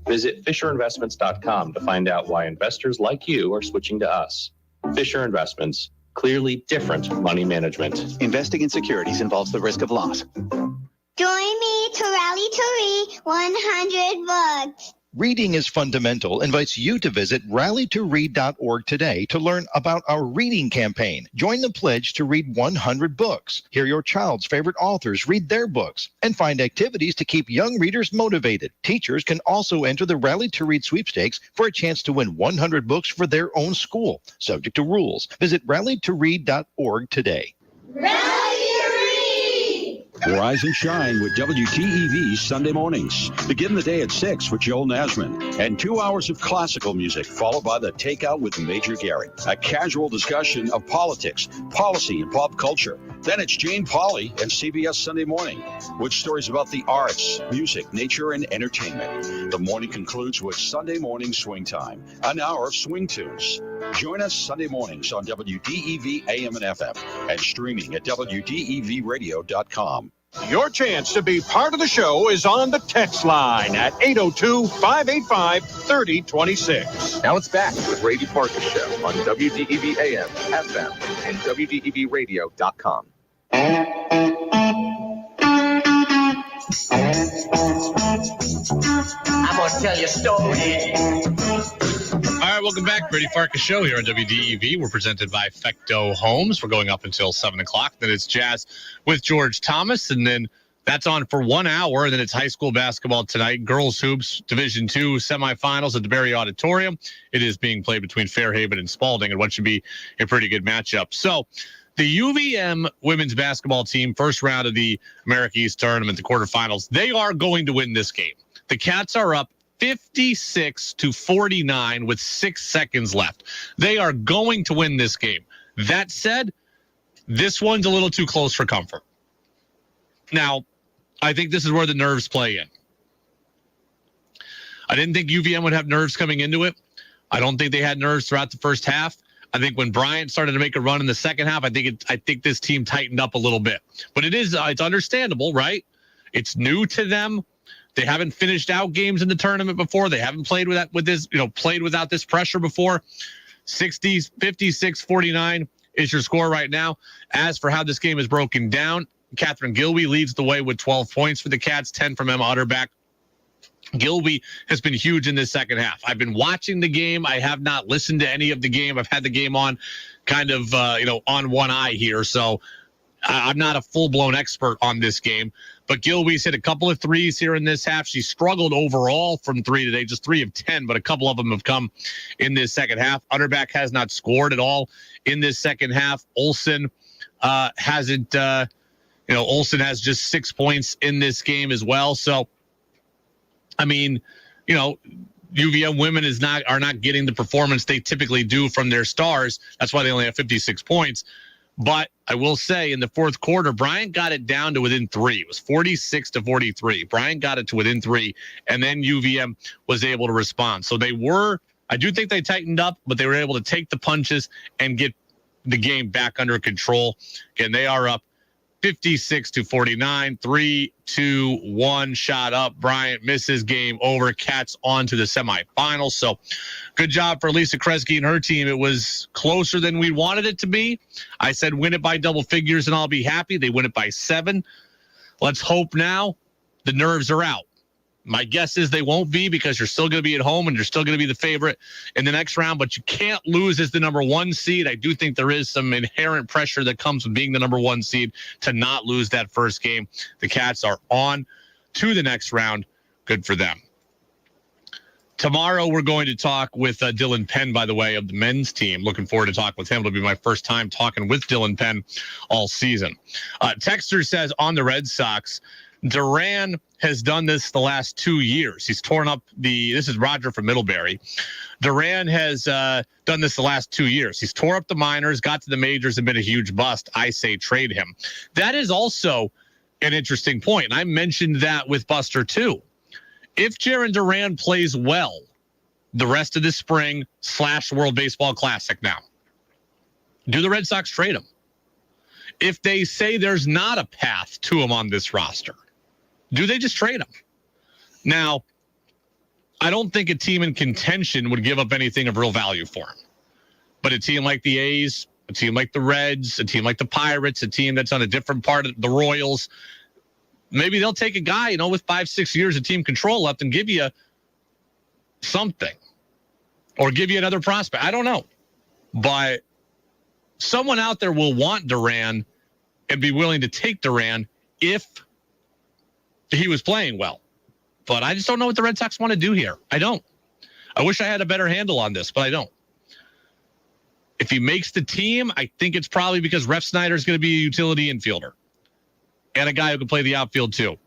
Visit FisherInvestments.com to find out why investors like you are switching to us. Fisher Investments, clearly different money management. Investing in securities involves the risk of loss. Join me to rally to read 100 books. Reading is Fundamental invites you to visit rallytoread.org today to learn about our reading campaign. Join the pledge to read 100 books. Hear your child's favorite authors read their books and find activities to keep young readers motivated. Teachers can also enter the Rally to Read sweepstakes for a chance to win 100 books for their own school, subject to rules. Visit rallytoread.org today. Rise and shine with WTEV Sunday mornings. Begin the day at 6 with Joel Nasman and 2 hours of classical music, followed by the Takeout with Major Gary. A casual discussion of politics, policy, and pop culture. Then it's Jane Pauley and CBS Sunday Morning with stories about the arts, music, nature, and entertainment. The morning concludes with Sunday Morning Swing Time, an hour of swing tunes. Join us Sunday mornings on WDEV AM and FM and streaming at WDEVradio.com. Your chance to be part of the show is on the text line at 802-585-3026. Now it's back to the Brady Farkas Show on WDEV AM, FM, and WDEVradio.com. I'm going to tell you a story. All right, welcome back. Brady Farkas Show here on WDEV. We're presented by Fecto Homes. We're going up until 7 o'clock. Then it's Jazz with George Thomas, and then that's on for 1 hour. And then it's high school basketball tonight. Girls Hoops Division II semifinals at the Berry Auditorium. It is being played between Fairhaven and Spalding, and what should be a pretty good matchup. So the UVM women's basketball team, first round of the America East Tournament, the quarterfinals, they are going to win this game. The Cats are up 56-49 with 6 seconds left. They are going to win this game. That said, this one's a little too close for comfort. Now, I think this is where the nerves play in. I didn't think UVM would have nerves coming into it. I don't think they had nerves throughout the first half. I think when Bryant started to make a run in the second half, I think this team tightened up a little bit. But it's understandable, right? It's new to them. They haven't finished out games in the tournament before. They haven't played without this pressure before. 56-49 is your score right now. As for how this game is broken down, Catherine Gilby leads the way with 12 points for the Cats, 10 from Emma Utterback. Gilby has been huge in this second half. I've been watching the game. I have not listened to any of the game. I've had the game on kind of, on one eye here. So I'm not a full-blown expert on this game. But Gilby's hit a couple of threes here in this half. She struggled overall from three today, just 3 of 10, but a couple of them have come in this second half. Utterback has not scored at all in this second half. Olsen hasn't, Olsen has just 6 points in this game as well. So, I mean, UVM women are not getting the performance they typically do from their stars. That's why they only have 56 points. But I will say in the fourth quarter, Bryant got it down to within 3. It was 46-43. Bryant got it to within 3, and then UVM was able to respond. So I do think they tightened up, but they were able to take the punches and get the game back under control. Again, they are up 56-49, 3-2-1 shot up. Bryant misses, game over. Cats on to the semifinals. So good job for Lisa Kresge and her team. It was closer than we wanted it to be. I said win it by double figures and I'll be happy. They win it by 7. Let's hope now the nerves are out. My guess is they won't be, because you're still going to be at home and you're still going to be the favorite in the next round, but you can't lose as the number 1 seed. I do think there is some inherent pressure that comes with being the number 1 seed to not lose that first game. The Cats are on to the next round. Good for them. Tomorrow, we're going to talk with Dylan Penn, by the way, of the men's team. Looking forward to talking with him. It'll be my first time talking with Dylan Penn all season. Texter says on the Red Sox, Duran has done this the last 2 years. He's torn up this is Roger from Middlebury. Duran has done this the last 2 years. He's tore up the minors, got to the majors, and been a huge bust. I say trade him. That is also an interesting point. And I mentioned that with Buster, too. If Jarren Duran plays well the rest of this spring / World Baseball Classic now, do the Red Sox trade him? If they say there's not a path to him on this roster, do they just trade him? Now, I don't think a team in contention would give up anything of real value for him. But a team like the A's, a team like the Reds, a team like the Pirates, a team that's on a different part of the Royals, maybe they'll take a guy, with 5-6 years of team control left and give you something or give you another prospect. I don't know. But someone out there will want Duran and be willing to take Duran if he was playing well. But I just don't know what the Red Sox want to do here. I don't. I wish I had a better handle on this, but I don't. If he makes the team, I think it's probably because Ref Snyder is going to be a utility infielder and a guy who can play the outfield too.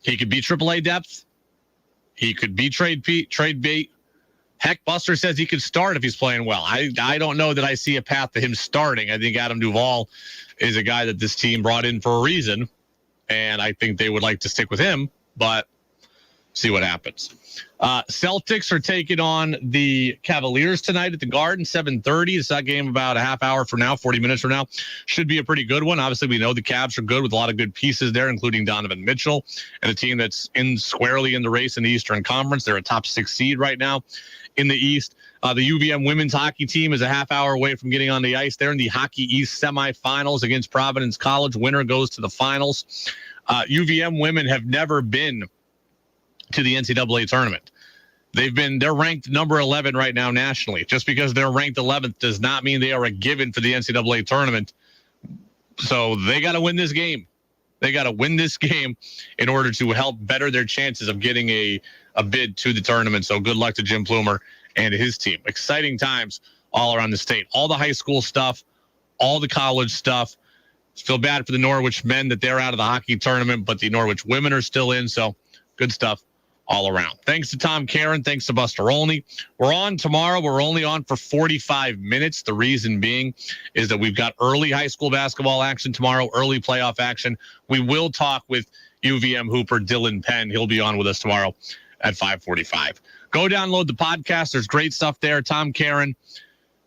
He could be AAA depth. He could be trade bait. Heck, Buster says he could start if he's playing well. I don't know that I see a path to him starting. I think Adam Duvall is a guy that this team brought in for a reason, and I think they would like to stick with him, but see what happens. Celtics are taking on the Cavaliers tonight at the Garden, 7:30. It's that game about a half hour from now, 40 minutes from now. Should be a pretty good one. Obviously, we know the Cavs are good with a lot of good pieces there, including Donovan Mitchell, and a team that's squarely in the race in the Eastern Conference. They're a top 6 seed right now in the East. The UVM women's hockey team is a half hour away from getting on the ice. They're in the Hockey East semifinals against Providence College. Winner goes to the finals. UVM women have never been to the NCAA tournament. They're ranked number 11 right now nationally. Just because they're ranked 11th does not mean they are a given for the NCAA tournament. So they got to win this game. They got to win this game in order to help better their chances of getting a bid to the tournament. So good luck to Jim Plumer and his team. Exciting times all around the state. All the high school stuff, all the college stuff. Feel bad for the Norwich men that they're out of the hockey tournament, but the Norwich women are still in. So good stuff all around. Thanks to Tom Caron. Thanks to Buster Olney. We're on tomorrow. We're only on for 45 minutes. The reason being is that we've got early high school basketball action tomorrow, early playoff action. We will talk with UVM Hooper Dylan Penn. He'll be on with us tomorrow at 5:45. Go download the podcast. There's great stuff there. Tom Caron,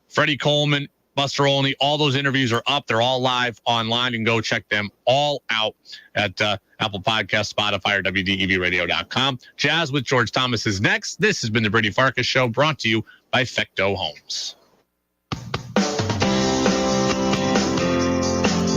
Freddie Coleman, Buster Olney, all those interviews are up. They're all live online. You can go check them all out at Apple Podcasts, Spotify, or WDEVradio.com. Jazz with George Thomas is next. This has been the Brady Farkas Show, brought to you by Fecto Homes.